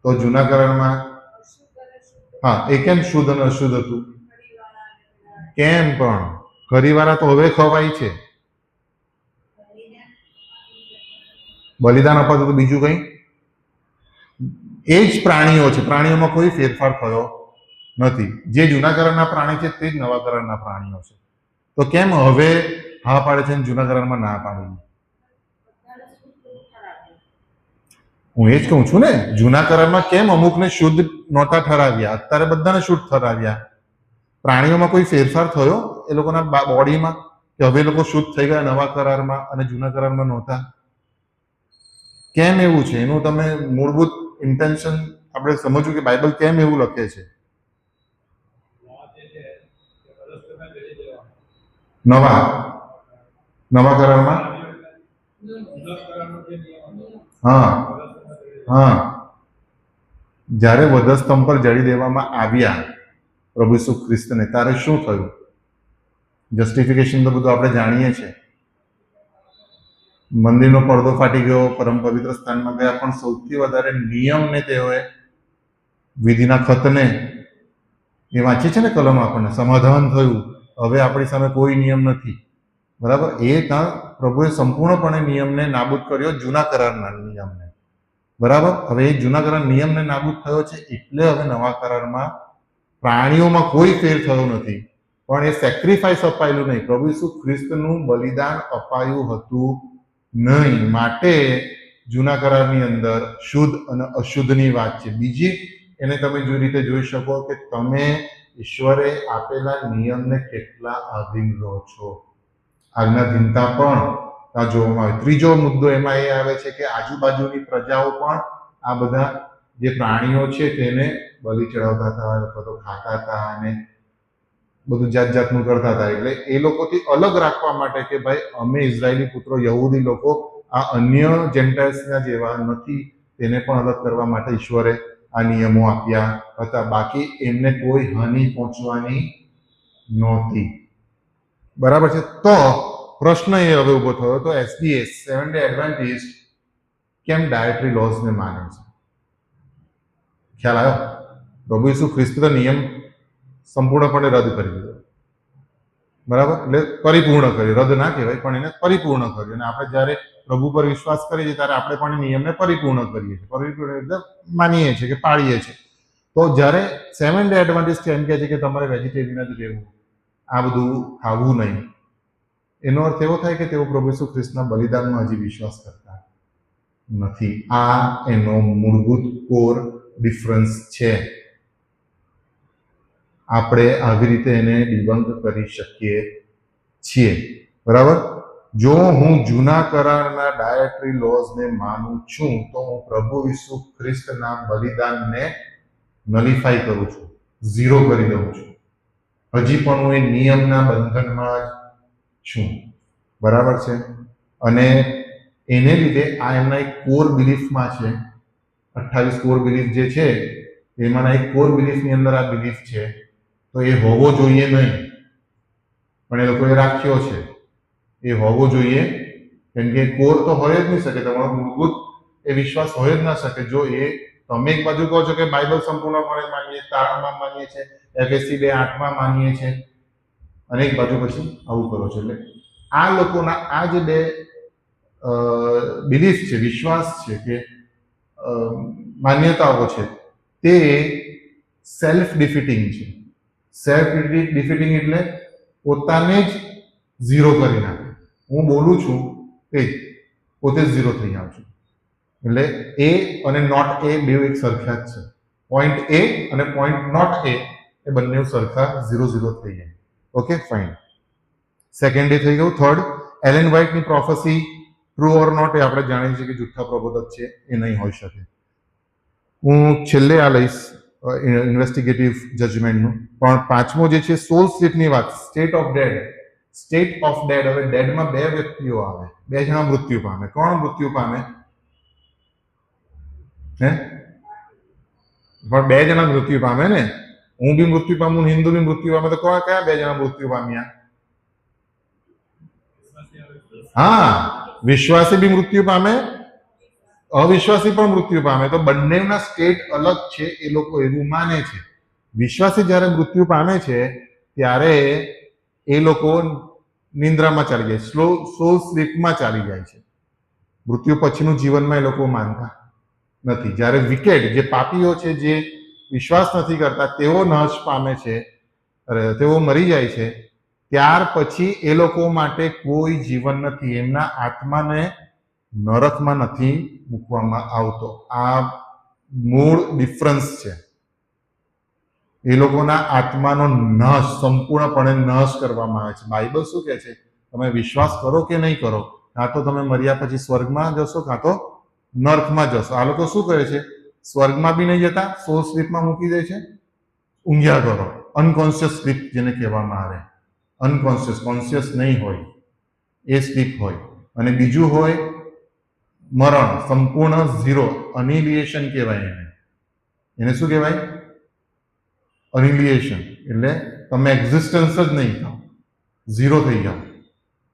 તો જૂના કરારમાં હા, એ કેમ શુદ્ધ અને અશુદ્ધ હતું? કેમ? પણ ઘરીવાળા તો હવે ખવાય છે. બલિદાન અપાતું તો બીજું કંઈ, એ જ પ્રાણીઓ છે, પ્રાણીઓમાં કોઈ ફેરફાર થયો નથી. જે જૂના કરારના પ્રાણી છે તે જ નવા કરારના પ્રાણીઓ છે. તો કેમ હવે હા પાડે છે અને જૂના કરારમાં ના પાડે? હું એ જ કહું છું ને, જૂના કરારમાં કેમ અમુકને શુદ્ધ નહોતા ઠરાવ્યા, અત્યારે બધાને શુદ્ધ ઠરાવ્યા? પ્રાણીઓમાં કોઈ ફેરફાર થયો એ લોકોના બોડીમાં કે હવે લોકો શુદ્ધ થઈ ગયા નવા કરારમાં અને જૂના કરારમાં નહોતા? કેમ એવું છે? એનું તમે મૂળભૂત ઇન્ટેન્શન આપણે સમજવું કે બાઇબલ કેમ એવું લખે છે. નવા કરારમાં હા, જ્યારે વધસ્તંભ પર જડી દેવામાં આવ્યા પ્રભુ ઈસુ ખ્રિસ્તને, ત્યારે શું થયું? જસ્ટિફિકેશન તો બધું આપણે જાણીએ છીએ. મંદિરનો પડદો ફાટી ગયો, પરમ પવિત્ર સ્થાનમાં ગયા, પણ સૌથી વધારે નિયમને તેઓએ વિધિના ખતને એ વાંચીએ છે ને કલમ આપણને, સમાધાન થયું, હવે આપણી સામે કોઈ નિયમ નથી, બરાબર. એ ત્યાં પ્રભુએ સંપૂર્ણપણે નિયમને નાબૂદ કર્યો, જૂના કરારના નિયમને, બરાબર. હવે એ જૂના કરાર નિયમને નાબૂદ થયો છે, એટલે હવે નવા કરારમાં પ્રાણીઓમાં કોઈ ફેર થયો નથી, પણ એ સેક્રિફાઈસ અપાયેલું નહીં, પ્રભુ ઈસુ ખ્રિસ્તનું બલિદાન અપાયું હતું નહીં. માટે જૂના કરારની અંદર શુદ્ધ અને અશુદ્ધની વાત છે. બીજી એને તમે જે રીતે જોઈ શકો કે તમે ઈશ્વરે આપેલા નિયમને કેટલા આધીન રહો છો. આજ્ઞાધીનતા પણ ત્યાં જોવામાં આવે. ત્રીજો મુદ્દો એમાં એ આવે છે કે આજુબાજુની પ્રજાઓ પણ આ બધા જે પ્રાણીઓ છે તેને બલિ ચડાવતા હતા અથવા તો ખાતા હતા અને બધું જાત જાતનું કરતા હતા. એટલે એ લોકોથી અલગ રાખવા માટે કે ભાઈ અમે ઇઝરાયેલી પુત્રો યહૂદી લોકો આ અન્ય જેન્ટાઇલ્સના જેવા નથી, તેને પણ અલગ કરવા માટે ઈશ્વરે આ નિયમો આપ્યા હતા. બાકી એમને કોઈ હાનિ પહોંચવાની નહોતી, બરાબર છે. તો પ્રશ્ન એ હવે ઉભો થયો, તો એસડીએસ સેવન ડે એડવેન્ટિસ્ટ કેમ ડાયટરી લોઝને માને છે? ખ્યાલ આવ્યો? પ્રભુ ઈસુ ખ્રિસ્તનો નિયમ સંપૂર્ણપણે રદ કરી દીધો, બરાબર. એટલે પરિપૂર્ણ કર્યું, રદ ના કહેવાય પણ એને પરિપૂર્ણ કર્યું. અને આપણે જ્યારે પ્રભુ પર વિશ્વાસ કરીએ છીએ ત્યારે આપણે પણ નિયમને પરિપૂર્ણ કરીએ છીએ. પરિપૂર્ણ એટલે માનીએ છીએ કે પાળીએ છીએ. તો જ્યારે સેવન ડે એડવેન્ટિસ્ટ એમ કહે છે કે તમારે વેજીટેરિયન જ રહેવું, આ બધું ખાવું નહીં, એનો અર્થ એવો થાય કે તેઓ પ્રભુ ઈસુ ખ્રિસ્તના બલિદાનમાં હજી વિશ્વાસ કરતા નથી. આ એનો મૂળભૂત કોર ડિફરન્સ છે. આપણે આવી રીતે એને ડિબંક કરી શકીએ છીએ, બરાબર. જો હું જૂના કરારના ડાયટરી લોઝને માનું છું તો હું પ્રભુ ઈસુ ખ્રિસ્તના બલિદાનને નલિફાઈ કરું છું, ઝીરો કરી દઉં છું. હજી પણ હું એ નિયમના બંધનમાં જ છું, બરાબર છે. અને એને લીધે આ એમના એક કોર બિલીફમાં છે, 28 કોર બિલીફ જે છે એમાંના એક કોર બિલીફની અંદર આ બિલીફ છે. તો એ હોવો જોઈએ નહીં, પણ એ લોકોએ રાખ્યો છે. એ હોવો જોઈએ, કેમ કે કોર તો હોય જ નહીં શકે, તમારો મૂળભૂત એ વિશ્વાસ હોય જ ના શકે. જો એ તમે એક બાજુ કહો છો કે બાઇબલ સંપૂર્ણપણે માનીએ, તારણમાં માનીએ છીએ, એફએસસી 2:8 માનીએ છીએ, અને એક બાજુ પછી આવું કરો છો. એટલે આ લોકોના આ જે બે બિલીફ છે, વિશ્વાસ છે કે માન્યતાઓ છે, તે સેલ્ફ ડિફીટિંગ છે. સેલ્ફ ડિફીટિંગ એટલે પોતાને જ ઝીરો કરી નાખે. હું બોલું છું તે જ પોતે જ ઝીરો થઈ જાઉં છું. એટલે એ અને નોટ એ બે એક સરખા જ છે. પોઈન્ટ એ અને પોઈન્ટ નોટ એ બંને સરખા 0-0 થઈ જાય. Okay, fine. સેકન્ડ એ થઈ ગયું. થર્ડ, એલેન વ્હાઇટની પ્રોફેસી ટ્રુ ઓર નોટ એ આપણે જાણીએ છીએ કે જુઠ્ઠા પ્રબોધક છે, એ નહીં હોઈ શકે. હું છેલ્લે આ લઈશ ઇન્વેસ્ટિગેટિવ જજમેન્ટનું. પણ પાંચમો જે છે સોલ સ્લીપની વાત, state of dead. State of dead, હવે ડેડમાં બે વ્યક્તિઓ આવે, બે જણા મૃત્યુ પામે. કોણ મૃત્યુ પામે? હે? પણ બે જણા મૃત્યુ પામે ને. હું બી મૃત્યુ પામું, હિન્દુ બી મૃત્યુ પામે, તો કયા બે જણા મૃત્યુ પામ્યા? હા, વિશ્વાસી બી મૃત્યુ પામે, અવિશ્વાસી પણ મૃત્યુ પામે. તો બંનેના સ્ટેટ અલગ છે, એ લોકો એવું માને છે. વિશ્વાસી જ્યારે મૃત્યુ પામે છે ત્યારે એ લોકો નિંદ્રામાં ચાલી જાય, સોલ સ્લીપમાં ચાલી જાય છે. મૃત્યુ પછીનું જીવનમાં એ લોકો માનતા નથી. જ્યારે વિકેડ, જે પાપીઓ છે, જે વિશ્વાસ નથી કરતા, તેઓ નાશ પામે છે, તેઓ મરી જાય છે, ત્યાર પછી એ લોકો માટે કોઈ જીવન નથી. એમના આત્માને નરકમાં નથી મૂકવામાં આવતો. આ મૂળ ડિફરન્સ છે. એ લોકોના આત્માનો નાશ, સંપૂર્ણપણે નાશ કરવામાં આવે છે. બાઇબલ શું કહે છે? તમે વિશ્વાસ કરો કે નહીં કરો, કાં તો તમે મર્યા પછી સ્વર્ગમાં જશો, કાં તો નર્કમાં જશો. આ લોકો શું કરે છે? સ્વર્ગમાં બી નહીં જતા, સોલ સ્લીપમાં મૂકી દે છે. ઊંઘ્યા કરો, અનકોન્શિયસ સ્લીપ જેને કહેવામાં આવે. અનકોન્શિયસ, કોન્શિયસ નહીં હોય એ સ્લીપ હોય. અને બીજું હોય મરણ, સંપૂર્ણ ઝીરો, અનિલિયેશન કહેવાય એને. એને શું કહેવાય? અનિલિયેશન. એટલે તમે એક્ઝિસ્ટન્સ જ નહીં થાવ, ઝીરો થઈ જાઓ,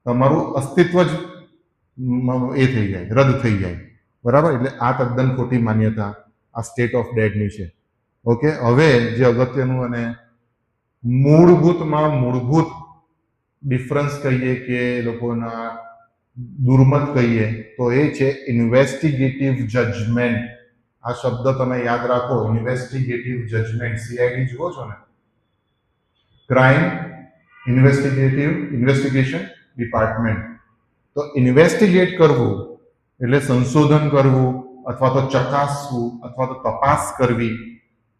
તમારું અસ્તિત્વ જ એ થઈ જાય, રદ થઈ જાય. બરાબર? એટલે આ તદ્દન ખોટી માન્યતા આ સ્ટેટ ઓફ ડેડની છે. ઓકે, હવે જે અગત્યનું અને મૂળભૂત ડિફરન્સ કહીએ કે એ લોકોના દુર્મત કહીએ તો એ છે ઇન્વેસ્ટિગેટિવ જજમેન્ટ. આ શબ્દ તમે યાદ રાખો, ઇન્વેસ્ટિગેટિવ જજમેન્ટ. CID જુઓ છો ને, ક્રાઇમ ઇન્વેસ્ટિગેશન ડિપાર્ટમેન્ટ. તો ઇન્વેસ્ટિગેટ કરવું એટલે સંશોધન કરવું અથવા તો ચકાસવું અથવા તો તપાસ કરવી.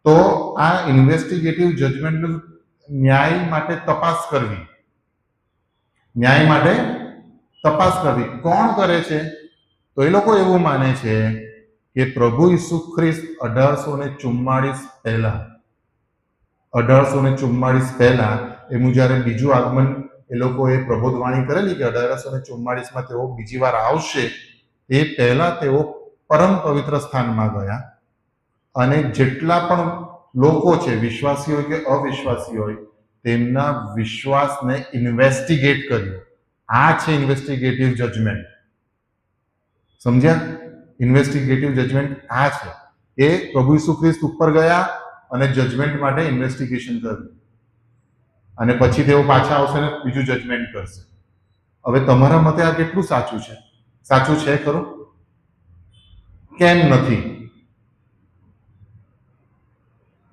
તો આ ઇન્વેસ્ટિગેટિવ જજમેન્ટ ન્યાય માટે તપાસ કરવી. કોણ કરે છે? તો એ લોકો એવું માને છે કે પ્રભુ ઈસુ ખ્રિસ્ત 1844 પહેલા એનું જ્યારે બીજું આગમન એ લોકોએ પ્રબોધવાણી કરેલી કે 1844માં તેઓ બીજી વાર આવશે, એ પહેલા તેઓ પરમ પવિત્ર સ્થાનમાં ગયા અને જેટલા પણ લોકો છે, વિશ્વાસી હોય કે અવિશ્વાસી હોય, તેમના વિશ્વાસને ઇન્વેસ્ટિગેટ કર્યો. આ છે ઇન્વેસ્ટિગેટિવ જજમેન્ટ. સમજ્યા? ઇન્વેસ્ટિગેટિવ જજમેન્ટ આ છે. એ પ્રભુ ઈસુ ખ્રિસ્ત ઉપર ગયા અને જજમેન્ટ માટે ઇન્વેસ્ટિગેશન કર્યું અને પછી તેઓ પાછા આવશે ને બીજું જજમેન્ટ કરશે. હવે તમારા મતે આ કેટલું સાચું છે? સાચું છે ખરું? કેમ નથી?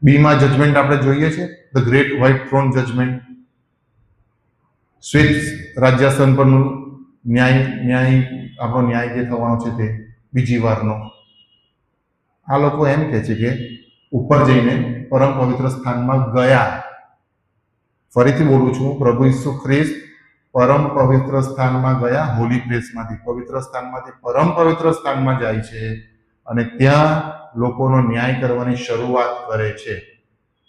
બીમાં જજમેન્ટ આપણે જોઈએ છે, the great white throne judgment. શ્વેત રાજ્યાસન પરનું આપણો ન્યાય જે થવાનો છે તે બીજી વારનો. આ લોકો એમ કહે છે કે ઉપર જઈને પરમ પવિત્ર સ્થાનમાં ગયા. ફરીથી બોલું છું, પ્રભુ ઈસુ ખ્રિસ્ત પરમ પવિત્ર સ્થાનમાં ગયા. હોલી પ્લેસમાંથી, પવિત્ર સ્થાનમાંથી પરમ પવિત્ર સ્થાનમાં જાય છે અને ત્યાં લોકોનો ન્યાય કરવાની શરૂઆત કરે છે.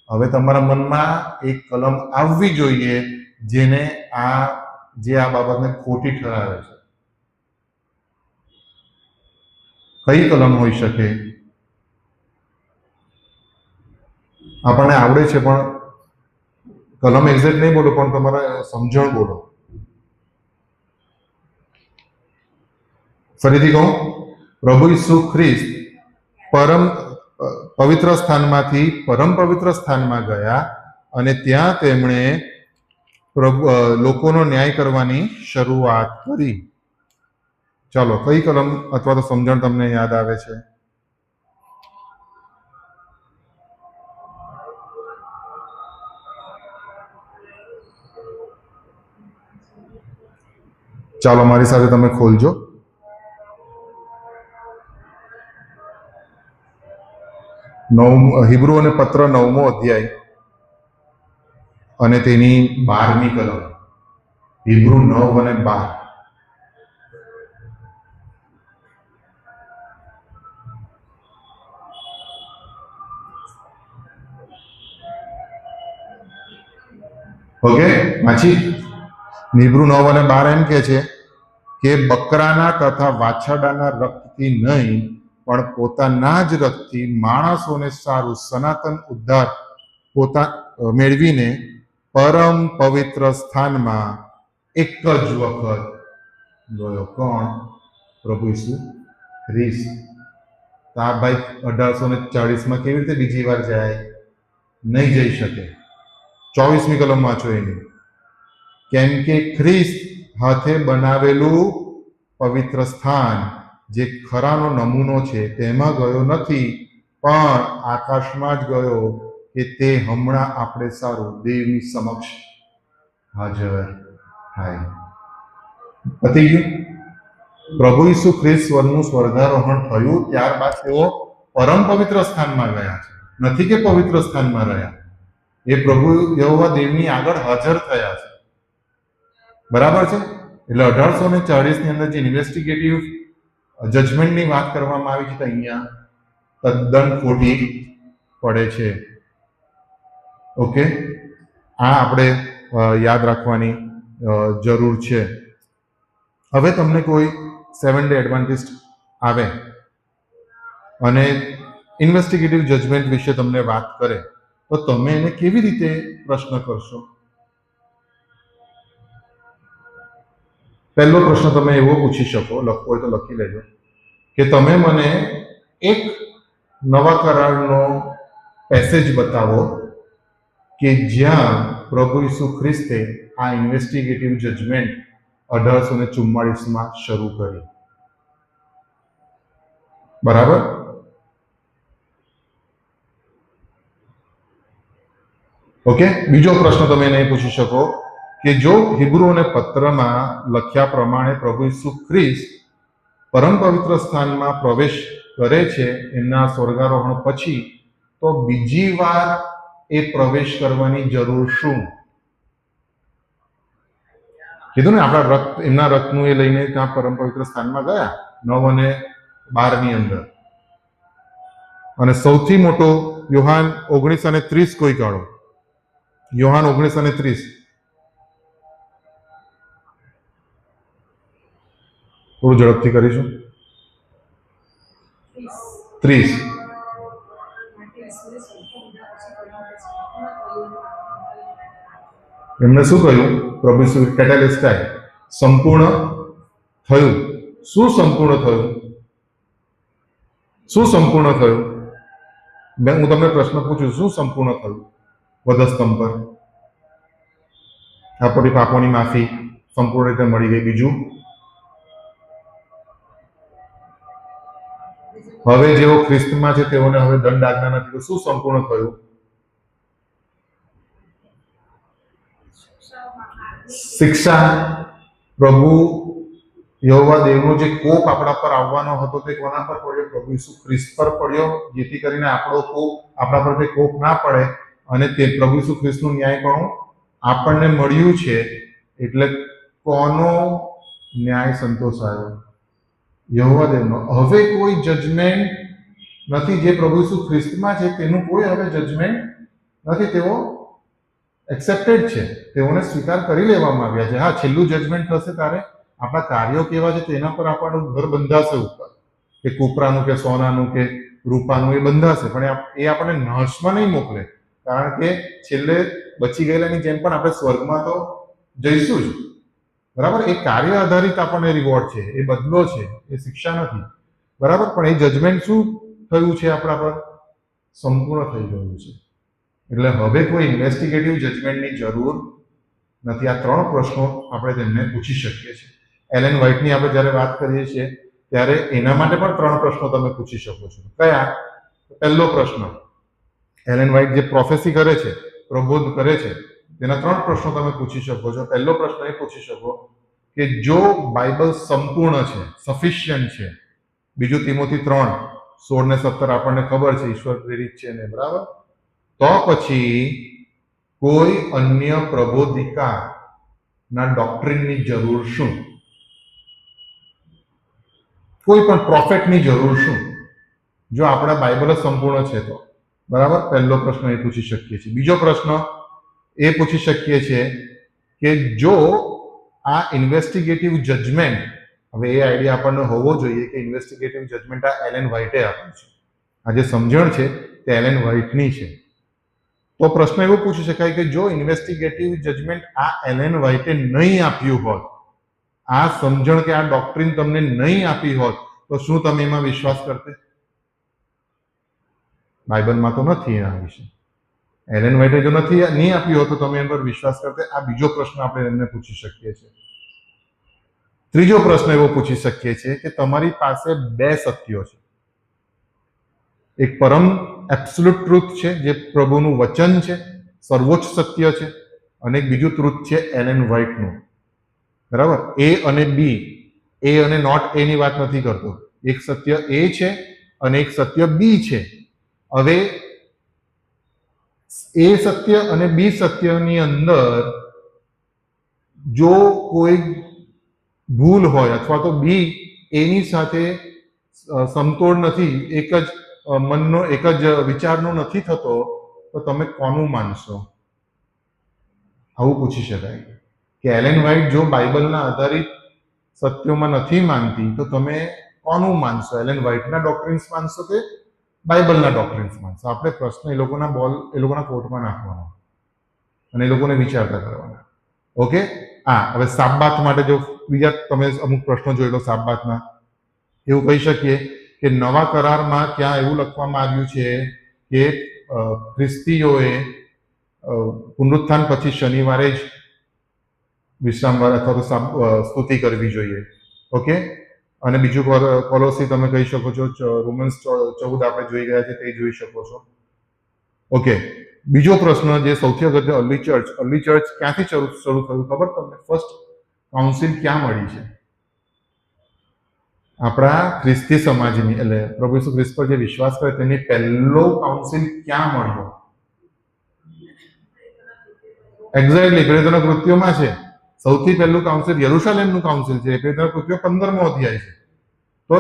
હવે તમારા મનમાં એક કલમ આવવી જોઈએ જેને આ બાબતને ખોટી ઠરાવે છે. કઈ કલમ હોઈ શકે? આપણને આવડે છે પણ કલમ એક્ઝેક્ટ નહીં બોલો, પણ તમારા સમજણ બોલો. ફરીથી કહું, પ્રભુ ઈસુ ખ્રિસ્ત પવિત્ર સ્થાનમાંથી પરમ પવિત્ર સ્થાનમાં ગયા અને ત્યાં તેમણે લોકોનો ન્યાય કરવાની શરૂઆત કરી. ચાલો, કઈ કલમ અથવા તો સમજણ તમને યાદ આવે છે? ચાલો, મારી સાથે તમે ખોલજો. હિબ્રુઓને પત્ર 9મો અધ્યાય અને તેની 12મી કલમ. હિબ્રુ 9 અને 12. ઓકે, માછી હિબ્રુ 9 અને 12 એમ કે છે કે બકરાના તથા વાછરડાના રક્તથી નહીં પણ પોતાના જ રક્તથી માણસોને સારું સનાતન ઉદ્ધાર મેળવીને પરમ પવિત્ર સ્થાનમાં એક જ વખત ગયો. કોણ? પ્રભુ ઈસુ ખ્રિસ્ત. આ ભાઈ 1840માં કેવી રીતે બીજી વાર જાય? નહીં જઈ શકે. 24મી કલમ વાંચો એની. કેમ કે ખ્રિસ્ત હાથે બનાવેલું પવિત્ર સ્થાન જે ખરાનો નમૂનો છે તેમાં ગયો નથી, પણ આકાશમાં જ ગયો કે તે હમણાં આપણે સારું દેવની સમક્ષ હાજર થાય. પતી ગયું. પ્રભુ ઈસુ ખ્રિસ્ત સ્વરનું સ્વર્ગારોહણ થયું ત્યારબાદ તેઓ પરમ પવિત્ર સ્થાનમાં ગયા છે. નથી કે પવિત્ર સ્થાનમાં રહ્યા. એ પ્રભુ યહોવા દેવની આગળ હાજર થયા છે. બરાબર છે? એટલે 1840ની અંદર જે ઇન્વેસ્ટિગેટિવ જજમેન્ટની વાત કરવામાં આવી છે, તો અહીંયા તદ્દન ખોટી પડે છે. ઓકે, આ આપણે યાદ રાખવાની જરૂર છે. હવે તમને કોઈ 7 ડે એડવાન્ટિસ્ટ આવે અને ઇન્વેસ્ટિગેટિવ જજમેન્ટ વિશે તમને વાત કરે તો તમે એને કેવી રીતે પ્રશ્ન કરશો? પહેલો પ્રશ્ન તમે એવો પૂછી શકો, લખવો હોય તો લખી લેજો, કે તમે મને એક નવા કરારનો પેસેજ બતાવો કે જ્યાં પ્રભુ ઈસુ ખ્રિસ્તે આ ઇન્વેસ્ટિગેટિવ જજમેન્ટ 1844માં શરૂ કરી. બરાબર? ઓકે. બીજો પ્રશ્ન તમે એને પૂછી શકો કે જો હિબ્રુઓને પત્રમાં લખ્યા પ્રમાણે પ્રભુ ઈસુ ખ્રિસ્ત પરમ પવિત્ર સ્થાનમાં પ્રવેશ કરે છે એમના સ્વર્ગારોહણ પછી, તો બીજી વાર એ પ્રવેશ કરવાની જરૂર શું? કીધું ને, આપણા રથ, એમના રથનું એ લઈને ત્યાં પરમ પવિત્ર સ્થાનમાં ગયા 9 અને 12 ની અંદર. અને સૌથી મોટો યોહાન 19 અને 30 કોઈ કાઢો. યોહાન 19 અને 30. થોડું ઝડપથી કરીશું. 30. એમને શું કહ્યું? પ્રભુ ઈસુ કેટાલિસ્ટાઈ, સંપૂર્ણ થયું. શું સંપૂર્ણ થયું? શું સંપૂર્ણ થયું? હું તમને પ્રશ્ન પૂછું, શું સંપૂર્ણ થયું? વધસ્તંભ પર આપણી પાપોની માફી સંપૂર્ણ રીતે મળી ગઈ. બીજું, હવે જેઓ ખ્રિસ્તમાં છે તેઓને હવે દંડ આજ્ઞા નથી. શું સંપૂર્ણ થયું? શિક્ષા. પ્રભુ યહોવા દેવનો જે કોપ આપણા પર આવવાનો હતો તે કોના પર પડ્યો? પ્રભુ ઈસુ ખ્રિસ્ત પર પડ્યો, જેથી કરીને આપણો કોપ, આપણા પર તે કોપ ના પડે. અને તે પ્રભુ ઈસુ ખ્રિસ્તનું ન્યાયપણું આપણને મળ્યું છે. એટલે કોનો ન્યાય સંતોષાયો? યહોવા દેવનો. હવે કોઈ જજમેન્ટ નથી. જે પ્રભુ ઈસુ ખ્રિસ્તમાં છે તેનું કોઈ હવે જજમેન્ટ નથી. તેઓ એક્સેપ્ટેડ છે, તેઓને સ્વીકાર કરી લેવામાં આવ્યા છે. હા, છેલ્લું જજમેન્ટ થશે ત્યારે આપણા કાર્યો કેવા છે તેના પર આપણું ઘર બંધાશે ઉપર, કે કૂપરાનું કે સોનાનું કે રૂપાનું, એ બંધાશે. પણ એ આપણને નાશમાં નહીં મોકલે, કારણ કે છેલ્લે બચી ગયેલાની જેમ પણ આપણે સ્વર્ગમાં તો જઈશું જ. બરાબર? એ કાર્ય આધારિત આપણને રિવોર્ડ છે, એ બદલો છે, એ શિક્ષા નથી. બરાબર? પણ એ જજમેન્ટ શું થયું છે આપણા પર? સંપૂર્ણ થઈ ગયું છે. એટલે હવે કોઈ ઇન્વેસ્ટિગેટિવ જજમેન્ટની જરૂર નથી. આ 3 પ્રશ્નો આપણે તેમને પૂછી શકીએ છીએ. એલેન વ્હાઇટની આપણે જ્યારે વાત કરીએ છીએ ત્યારે એના માટે પણ 3 પ્રશ્નો તમે પૂછી શકો છો. કયા? પહેલો પ્રશ્ન, એલેન વ્હાઇટ જે પ્રોફેસી કરે છે, પ્રબોધ કરે છે, તેના 3 પ્રશ્નો તમે પૂછી શકો છો. પહેલો પ્રશ્ન એ પૂછી શકો કે જો બાઇબલ સંપૂર્ણ છે, સફિશિયન્ટ છે, બીજું તિમોથી 3:16 ને 17 આપણને ખબર છે ઈશ્વર પ્રેરિત છે ને, બરાબર, તો પછી કોઈ અન્ય પ્રબોધિકાના ડોક્ટ્રિનની જરૂર શું? કોઈ પણ પ્રોફેટની જરૂર શું? જો આપણા બાઇબલ જ સંપૂર્ણ છે તો. બરાબર? પહેલો પ્રશ્ન એ પૂછી શકીએ છીએ. બીજો પ્રશ્ન એ પૂછી શકીએ છીએ કે જો આ ઇન્વેસ્ટિગેટિવ જજમેન્ટ, હવે એ આઈડિયા આપણને હોવો જોઈએ કે ઇન્વેસ્ટિગેટિવ જજમેન્ટ આ એલેન વ્હાઇટે આપ્યું છે. આ જે સમજણ છે તે એલેન વ્હાઇટની છે. તો પ્રશ્ન એવો પૂછી શકાય કે જો ઇન્વેસ્ટિગેટિવ જજમેન્ટ આ એલેન વ્હાઇટે નહીં આપ્યું હોત, આ સમજણ કે આ ડોક્ટ્રિન તમને નહીં આપી હોત, તો શું તમે એમાં વિશ્વાસ કરતે? બાઇબલમાં તો નથી આ વિશે. એલેન વ્હાઇટે જો નહીં આપ્યું હોત તો તમે એમ પર વિશ્વાસ કરતે? આ બીજો પ્રશ્ન આપણે એમને પૂછી શકીએ છીએ. ત્રીજો પ્રશ્ન એવો પૂછી શકીએ છીએ કે તમારી પાસે 2 સત્યો છે. એક પરમ એબ્સોલ્યુટ ટ્રુથ છે, જે પ્રભુનું વચન છે, સર્વોચ્ચ સત્ય છે, અને એક બીજું ટ્રુથ છે એલેન વ્હાઇટનું. બરાબર? એ અને બી, એ અને નોટ એ ની વાત નથી કરતો. એક સત્ય એ છે અને એક સત્ય બી છે. હવે એ સત્ય અને બી સત્યની અંદર જો કોઈ ભૂલ હોય અથવા તો બી એની સાથે સમતોડ નથી, એક જ મનનો, એક જ વિચારનો નથી થતો, તો તમે કોનું માનશો? આવું પૂછી શકાય કે એલેન વ્હાઇટ જો બાઇબલના આધારિત સત્યોમાં નથી માનતી, તો તમે કોનું માનશો? એલેન વ્હાઇટના ડોક્ટ્રિન્સ માનશો કે બાઇબલના ડોક્ટ્રિન્સ માનશો? આપણે પ્રશ્ન એ લોકોના કોર્ટમાં નાખવાનો અને એ લોકોને વિચારતા કરવાના. ઓકે? હવે સાબાત માટે જો બીજા તમે અમુક પ્રશ્નો જોઈ લો શાબાતના. એવું કહી શકીએ કે નવા કરારમાં ક્યાં એવું લખવામાં આવ્યું છે કે ખ્રિસ્તીઓએ પુનરુત્થાન પછી શનિવારે જ વિશ્રામવાર અથવા તો સ્તુતિ કરવી જોઈએ. ઓકે, અને બીજું કોલોસી તમે કહી શકો છો, રોમન્સ 14 આપણે જોઈ ગયા છે તે જોઈ શકો છો. ઓકે, બીજો પ્રશ્ન જે સૌથી અગત્યનો, અર્લી ચર્ચ ક્યાંથી શરૂ થયું ખબર તમને? ફર્સ્ટ કાઉન્સિલ ક્યાં મળી છે? આપણા ખ્રિસ્તી સમાજની, એટલે પ્રભુ ઈસુ ખ્રિસ્ત પર જે વિશ્વાસ કરે તેની પહેલો કાઉન્સિલ ક્યાં મળ્યો? એક્ઝેક્ટલી પ્રેરિતોના કૃત્યોમાં છે. સૌથી પહેલું કાઉન્સિલ યરુશલેમનું કાઉન્સિલ છે. પ્રેરિતોના કૃત્યો 15મો અધ્યાય છે. તો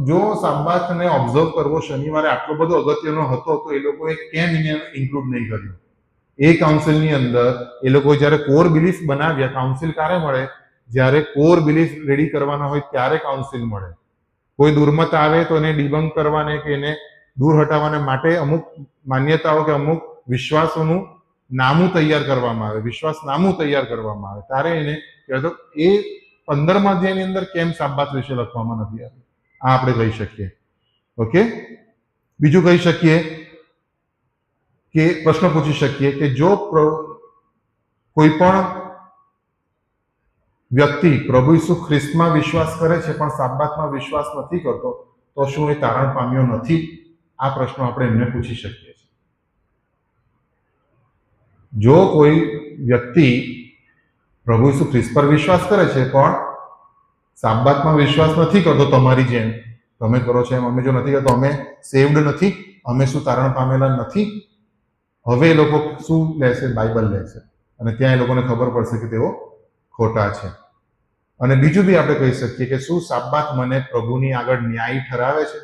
જો સાબાતને ઓબ્ઝર્વ કરવો શનિવારે આટલો બધો અગત્યનો હતો તો એ લોકોએ કેમ એને ઇન્ક્લુડ નહીં કર્યું? એ કાઉન્સિલની અંદર એ લોકો જ્યારે કોર બિલીફ બનાવ્યા, કાઉન્સિલ ક્યારે મળે? જ્યારે કોર બિલીફ રેડી કરવાના હોય ત્યારે કાઉન્સિલ મળે. કોઈ દુર્મત આવે તો એને ડિબંક કરવાને કે એને દૂર હટાવવાને માટે અમુક માન્યતાઓ કે અમુક વિશ્વાસોનું નામું તૈયાર કરવામાં આવે, વિશ્વાસનામું તૈયાર કરવામાં આવે, ત્યારે એને કહેતો એ 15મા અધ્યાયની અંદર કેમ સાબાત વિશે લખવામાં નથી આવ્યું? આ આપણે કહી શકીએ. ઓકે, બીજું કહી શકીએ કે પ્રશ્ન પૂછી શકીએ કે જો કોઈ પણ વ્યક્તિ પ્રભુ ઈસુ ખ્રિસ્તમાં વિશ્વાસ કરે છે પણ સાબાતમાં વિશ્વાસ નથી કરતો તો શું એ તારણ પામ્યો નથી? આ પ્રશ્નો આપણે એમને પૂછી શકીએ છીએ. જો કોઈ વ્યક્તિ પ્રભુ ઈસુ ખ્રિસ્ત પર વિશ્વાસ કરે છે પણ સાબાતમાં વિશ્વાસ નથી કરતો, તમારી જેમ તમે કરો છો એમ અમે જો નથી કરતો, અમે સેવડ નથી, અમે શું તારણ પામેલા નથી? હવે એ લોકો શું લેશે? બાઇબલ લેશે, અને ત્યાં એ લોકોને ખબર પડશે કે તેઓ ખોટા છે. અને બીજું બી આપણે કહી શકીએ કે શું સાબાત મને પ્રભુની આગળ ન્યાય ઠરાવે છે?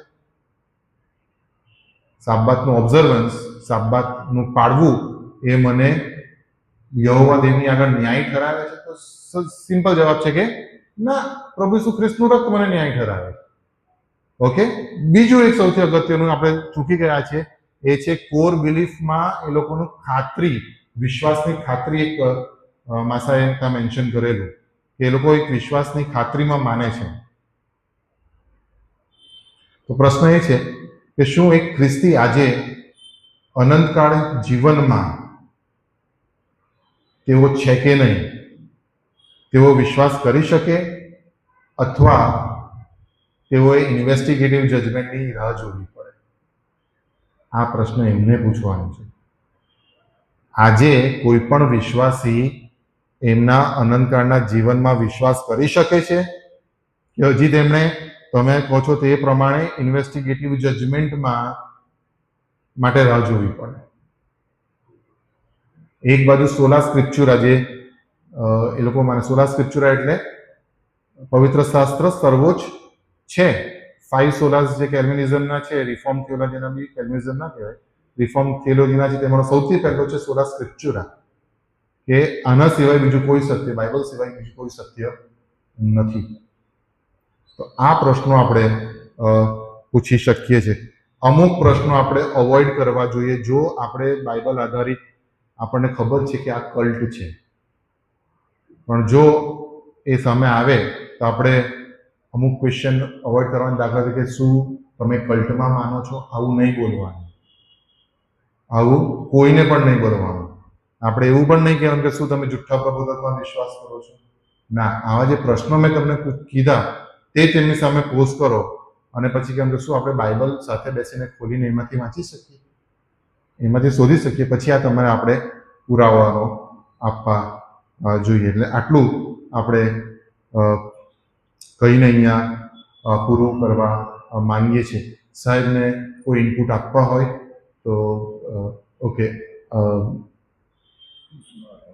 સાબાતનું ઓબ્ઝર્વન્સ, સાબાતનું પાળવું એ મને યહોવા દેવની આગળ ન્યાય ઠરાવે છે? તો સિમ્પલ જવાબ છે કે ના, પ્રભુ ઈસુ ખ્રિસ્તનું રક્ત મને ન્યાય ઠરાવે છે. ઓકે, બીજું એક સૌથી અગત્યનું આપણે ચૂકી ગયા છે, એ છે કોર બિલીફમાં એ લોકોનું ખાતરી, વિશ્વાસની ખાતરી. એક માસાએ ત્યાં મેન્શન કરેલું કે એ લોકો એક વિશ્વાસની ખાતરીમાં માને છે. તો પ્રશ્ન એ છે કે શું એક ખ્રિસ્તી આજે અનંતકાળ જીવનમાં તેઓ છે કે નહીં? તેઓ વિશ્વાસ કરી શકે અથવા તેઓએ ઇન્વેસ્ટિગેટિવ જજમેન્ટની રાહ જોવી પડે? આ પ્રશ્ન એમને પૂછવાનો છે. આજે કોઈ પણ વિશ્વાસી એમના અનંતકાળના જીવનમાં વિશ્વાસ કરી શકે છે કે હજી તેમણે, તમે કહો છો તે પ્રમાણે, ઇન્વેસ્ટિગેટિવ જજમેન્ટમાં માટે રાહ જોવી પડે? એક બાજુ સોલા સ્ક્રિપ્ચુરા, જે એ લોકો માને સોલા સ્ક્રિપ્ચુરા એટલે પવિત્ર શાસ્ત્ર સર્વોચ્ચ છે. 5 સોલાસ જે કેલ્વિનિઝમના છે, રિફોર્મ થિયોલોજીના બી કેલ્વિનિઝમ ના કહેવાય, રિફોર્મ થિયોલોજીના છે, તેમાંનો સૌથી પહેલો છે સોલા સ્ક્રિપ્ચુરા, કે આના સિવાય બીજું કોઈ સત્ય, બાઇબલ સિવાય બીજું કોઈ સત્ય નથી. તો આ પ્રશ્નો આપણે પૂછી શકીએ છીએ. અમુક પ્રશ્નો આપણે અવોઇડ કરવા જોઈએ જો આપણે બાઇબલ આધારિત, આપણને ખબર છે કે આ કલ્ટ છે, પણ જો એ સામે આવે તો આપણે અમુક ક્વેશ્ચન અવોઇડ કરવાના. દાખલા તરીકે શું તમે કલ્ટમાં માનો છો? આવું નહીં બોલવાનું, આવું કોઈને પણ નહીં બોલવાનું. આપણે એવું પણ નહીં કહેવાનું કે શું તમે જુઠ્ઠા પ્રબોધકમાં વિશ્વાસ કરો છો? ના, આવા જે પ્રશ્નો મેં તમને કીધા તે તેમની સામે પોઝ કરો, અને પછી કેમ કે શું આપણે બાઇબલ સાથે બેસીને ખોલીને એમાંથી વાંચી શકીએ, એમાંથી શોધી શકીએ, પછી આ તમારે આપણે પુરાવાનો આપવા જોઈએ. એટલે આટલું આપણે કહીને અહીંયા પૂરું કરવા માંગીએ છીએ. સાહેબને કોઈ ઇનપુટ આપવા હોય તો ઓકે.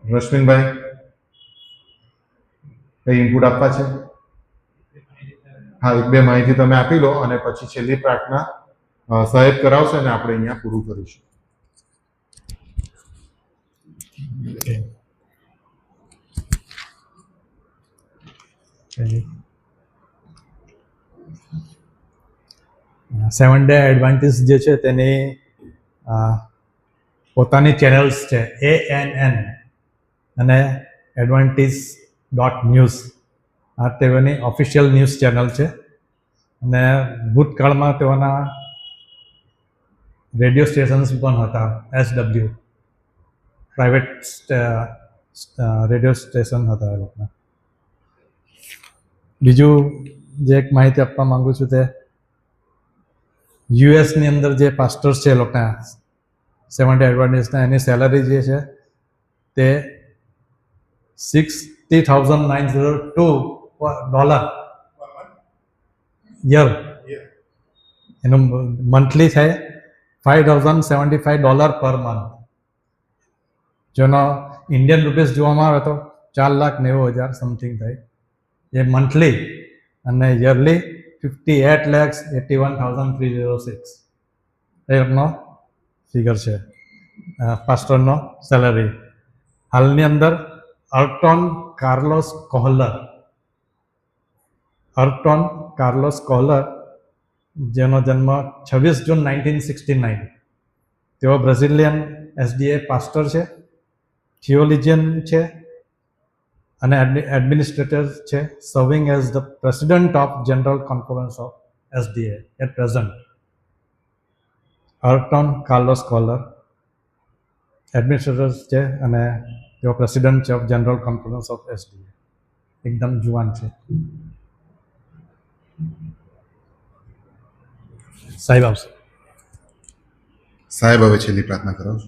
રશ્મિનભાઈ, કઈ ઇનપુટ આપવા છે? હા, 1-2 માહિતી તમે આપી લો અને પછી છેલ્લી પ્રાર્થના સાહેબ કરાવશે અને આપણે અહીંયા પૂરું કરીશું. સેવન ડે એડવાન્ટિસ્ટ જે છે તેની પોતાની ચેનલ્સ છે, ANN અને adventist.news, આ તેઓની ઓફિશિયલ ન્યૂઝ ચેનલ છે અને ભૂતકાળમાં તેઓના રેડિયો સ્ટેશન્સ પણ હતા, SW પ્રાઇવેટ રેડિયો સ્ટેશન હતા એ લોકોના. બીજું જે એક માહિતી આપવા માંગુ છું તે યુએસની અંદર જે પાસ્ટર્સ છે એ લોકોના 70 એડવાન્ટેજના એની સેલરી જે છે તે $60,902 યર, એનું મંથલી થાય $5,075 પર મંથ. જેનો ઇન્ડિયન રૂપીસ જોવામાં આવે તો 4,90,000 સમથિંગ થાય એ મંથલી, અને યરલી 58,81,306 એ લોકોનો ફિગર છે પાસ્ટરનો સેલરી. હાલની અંદર અર્ટોન કાર્લોસ કોહલર જેનો જન્મ 26 જૂન 1969, તેઓ બ્રાઝિલિયન SDA પાસ્ટર છે, થિયોલિજિયન છે અને એડમિનિસ્ટ્રેટર છે, serving as the president of general conference of SDA at present. Erton Carlos Kohler administrator છે અને તેઓ પ્રેસિડેન્ટ છે of general conference of SDA. એકદમ જુવાન છે. સાહેબ આવશે. સાહેબ હવે છેલ્લી પ્રાર્થના કરો છો.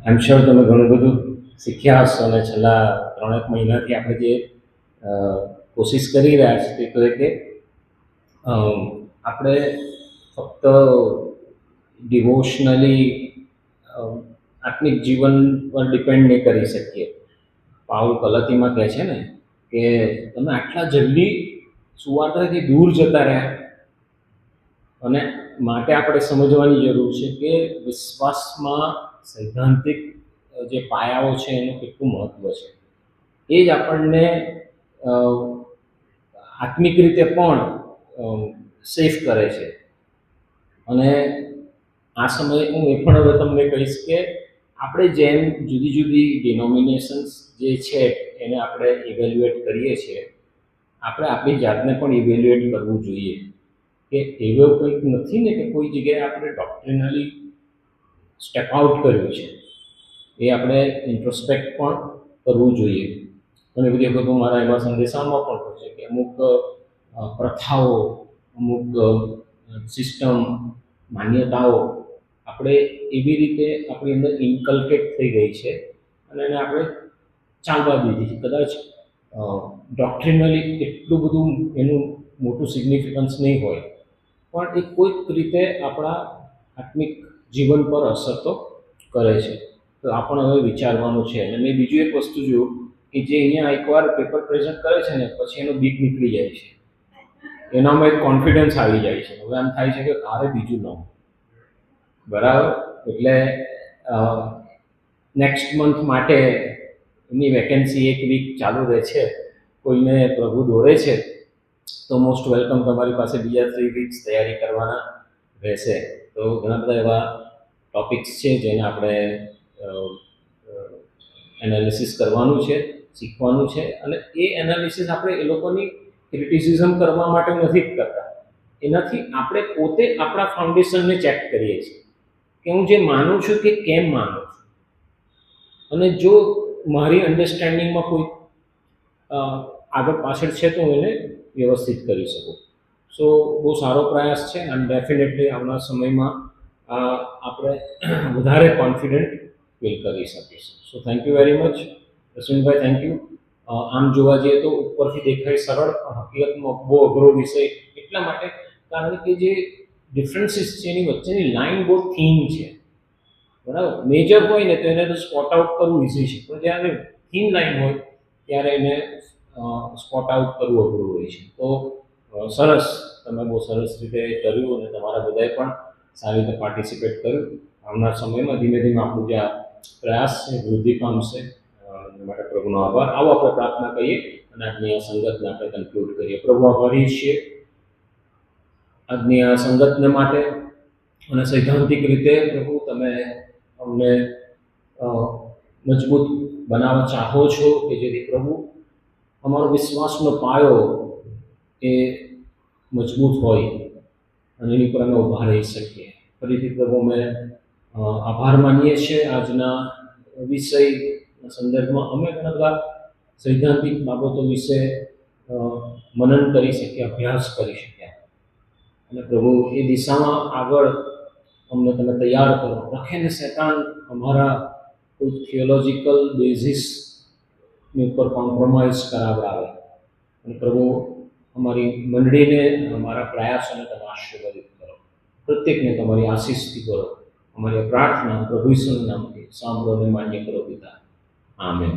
આઈ એમ શ્યોર તમે ઘણું બધું શીખ્યા હશો અને છેલ્લા 3 મહિનાથી આપણે જે કોશિશ કરી રહ્યા છીએ તે કે આપણે ફક્ત ડિવોશનલી આત્મિક જીવન પર ડિપેન્ડ નહીં કરી શકીએ. પાઉલ ગલાતીમાં કહે છે ને કે તમે આટલા જલ્દી સુવાર્તાથી દૂર જતા રહ્યા, અને માટે આપણે સમજવાની જરૂર છે કે વિશ્વાસમાં સૈદ્ધાંતિક જે પાયાઓ છે એનું કેટલું મહત્ત્વ છે. એ જ આપણને આત્મિક રીતે પણ સેફ કરે છે. અને આ સમયે હું એ પણ હવે તમને કહીશ કે આપણે જેમ જુદી જુદી ડિનોમિનેશન્સ જે છે એને આપણે ઇવેલ્યુએટ કરીએ છીએ, આપણે આપણી જાતને પણ ઇવેલ્યુએટ કરવું જોઈએ કે એવું કંઈક નથી ને કે કોઈ જગ્યાએ આપણે ડોક્ટ્રિનલી સ્ટેપ આઉટ કર્યું છે. એ આપણે ઇન્ટ્રોસ્પેક્ટ પણ કરવું જોઈએ. ઘણી બધી વખત હું મારા એવા સંદેશામાં પણ કહું છું કે અમુક પ્રથાઓ, અમુક સિસ્ટમ, માન્યતાઓ આપણે એવી રીતે આપણી અંદર ઇન્કલ્કેટ થઈ ગઈ છે અને એને આપણે ચાલવા દીધી છે. કદાચ ડોક્ટ્રિનલી એટલું બધું એનું મોટું સિગ્નિફિકન્સ નહીં હોય, પણ એ કોઈક રીતે આપણા આત્મિક જીવન પર અસર તો કરે છે. તો આપણે હવે વિચારવાનું છે. અને મેં બીજું એક વસ્તુ જોયું કે જે અહીંયા એકવાર પેપર પ્રેઝન્ટ કરે છે ને પછી એનો બીક નીકળી જાય છે, એનામાં એક કોન્ફિડન્સ આવી જાય છે. હવે એમ થાય છે કે કારે બીજું ન બરાબર. એટલે નેક્સ્ટ મંથ માટે એની વેકેન્સી 1 વીક ચાલુ રહે છે. કોઈને પ્રભુ દોરે છે તો મોસ્ટ વેલકમ. તમારી પાસે બીજા 3 વીક્સ તૈયારી કરવાના રહેશે. તો ઘણા બધા એવા ટોપિક્સ છે જેને આપણે એનાલિસિસ કરવાનું છે, શીખવાનું છે. અને એ એનાલિસિસ આપણે એ લોકોની ક્રિટિસિઝમ કરવા માટે નથી કરતા, એનાથી આપણે પોતે આપણા ફાઉન્ડેશનને ચેક કરીએ છીએ કે હું જે માનું છું કે કેમ માનું છું, અને જો મારી અન્ડરસ્ટેન્ડિંગમાં કોઈ આગળ પાછળ છે તો હું એને વ્યવસ્થિત કરી શકું. સો બહુ સારો પ્રયાસ છે અને ડેફિનેટલી આવનાર સમયમાં આપણે વધારે કોન્ફિડન્ટ ફીલ કરી શકીશું. So thank you very much Ashwinbhai, thank you. આમ જોવા જઈએ તો ઉપરથી દેખાય સરળ, પણ હકીકતમાં બહુ અઘરો વિષય એટલા માટે કારણ કે જે ડિફરન્સીસ છે એની વચ્ચેની લાઈન બહુ થીન છે. બરાબર. મેજર હોય ને તો એને તો સ્પોટ આઉટ કરવું ઇઝી છે, પણ જ્યારે થીન લાઈન હોય ત્યારે એને સ્પોટ આઉટ કરવું અઘરું હોય છે. તો સરસ, તમે બહુ સરસ રીતે કર્યું અને તમારા બધાએ પણ સારી રીતે પાર્ટિસિપેટ કર્યું. આવનાર સમયમાં ધીમે ધીમે આપણું જે આ પ્રયાસ છે વૃદ્ધિ પામશે. એના માટે પ્રભુનો આભાર. આવો આપણે પ્રાર્થના કરીએ અને આજની આ સંગતને આપણે કન્ક્લુડ કરીએ. પ્રભુ આભારી છીએ આજની આ સંગતને માટે અને સૈદ્ધાંતિક રીતે પ્રભુ તમે અમને મજબૂત બનાવવા ચાહો છો કે જેથી પ્રભુ અમારો વિશ્વાસનો પાયો એ મજબૂત હોય અને એની પર અમે ઊભા રહી શકીએ. ફરીથી પ્રભુ અમે આભાર માનીએ છીએ આજના વિષયના સંદર્ભમાં અમે ઘણા બધા સૈદ્ધાંતિક બાબતો વિશે મનન કરી શક્યા, અભ્યાસ કરી શક્યા અને પ્રભુ એ દિશામાં આગળ અમને તમે તૈયાર કરો. રખેને શૈતાન અમારા કોઈ થિયોલોજીકલ બેઝિસની ઉપર કોમ્પ્રોમાઇઝ કરાવડાવે અને પ્રભુ અમારી મંડળીને અમારા પ્રયાસોને તમે આશીર્વાદિત કરો. પ્રત્યેકને તમારી આશીષથી કરો. અમારી પ્રાર્થના પ્રભુ ઈસુના નામથી સાંભળો અને માન્ય કરો પિતા. આમેન.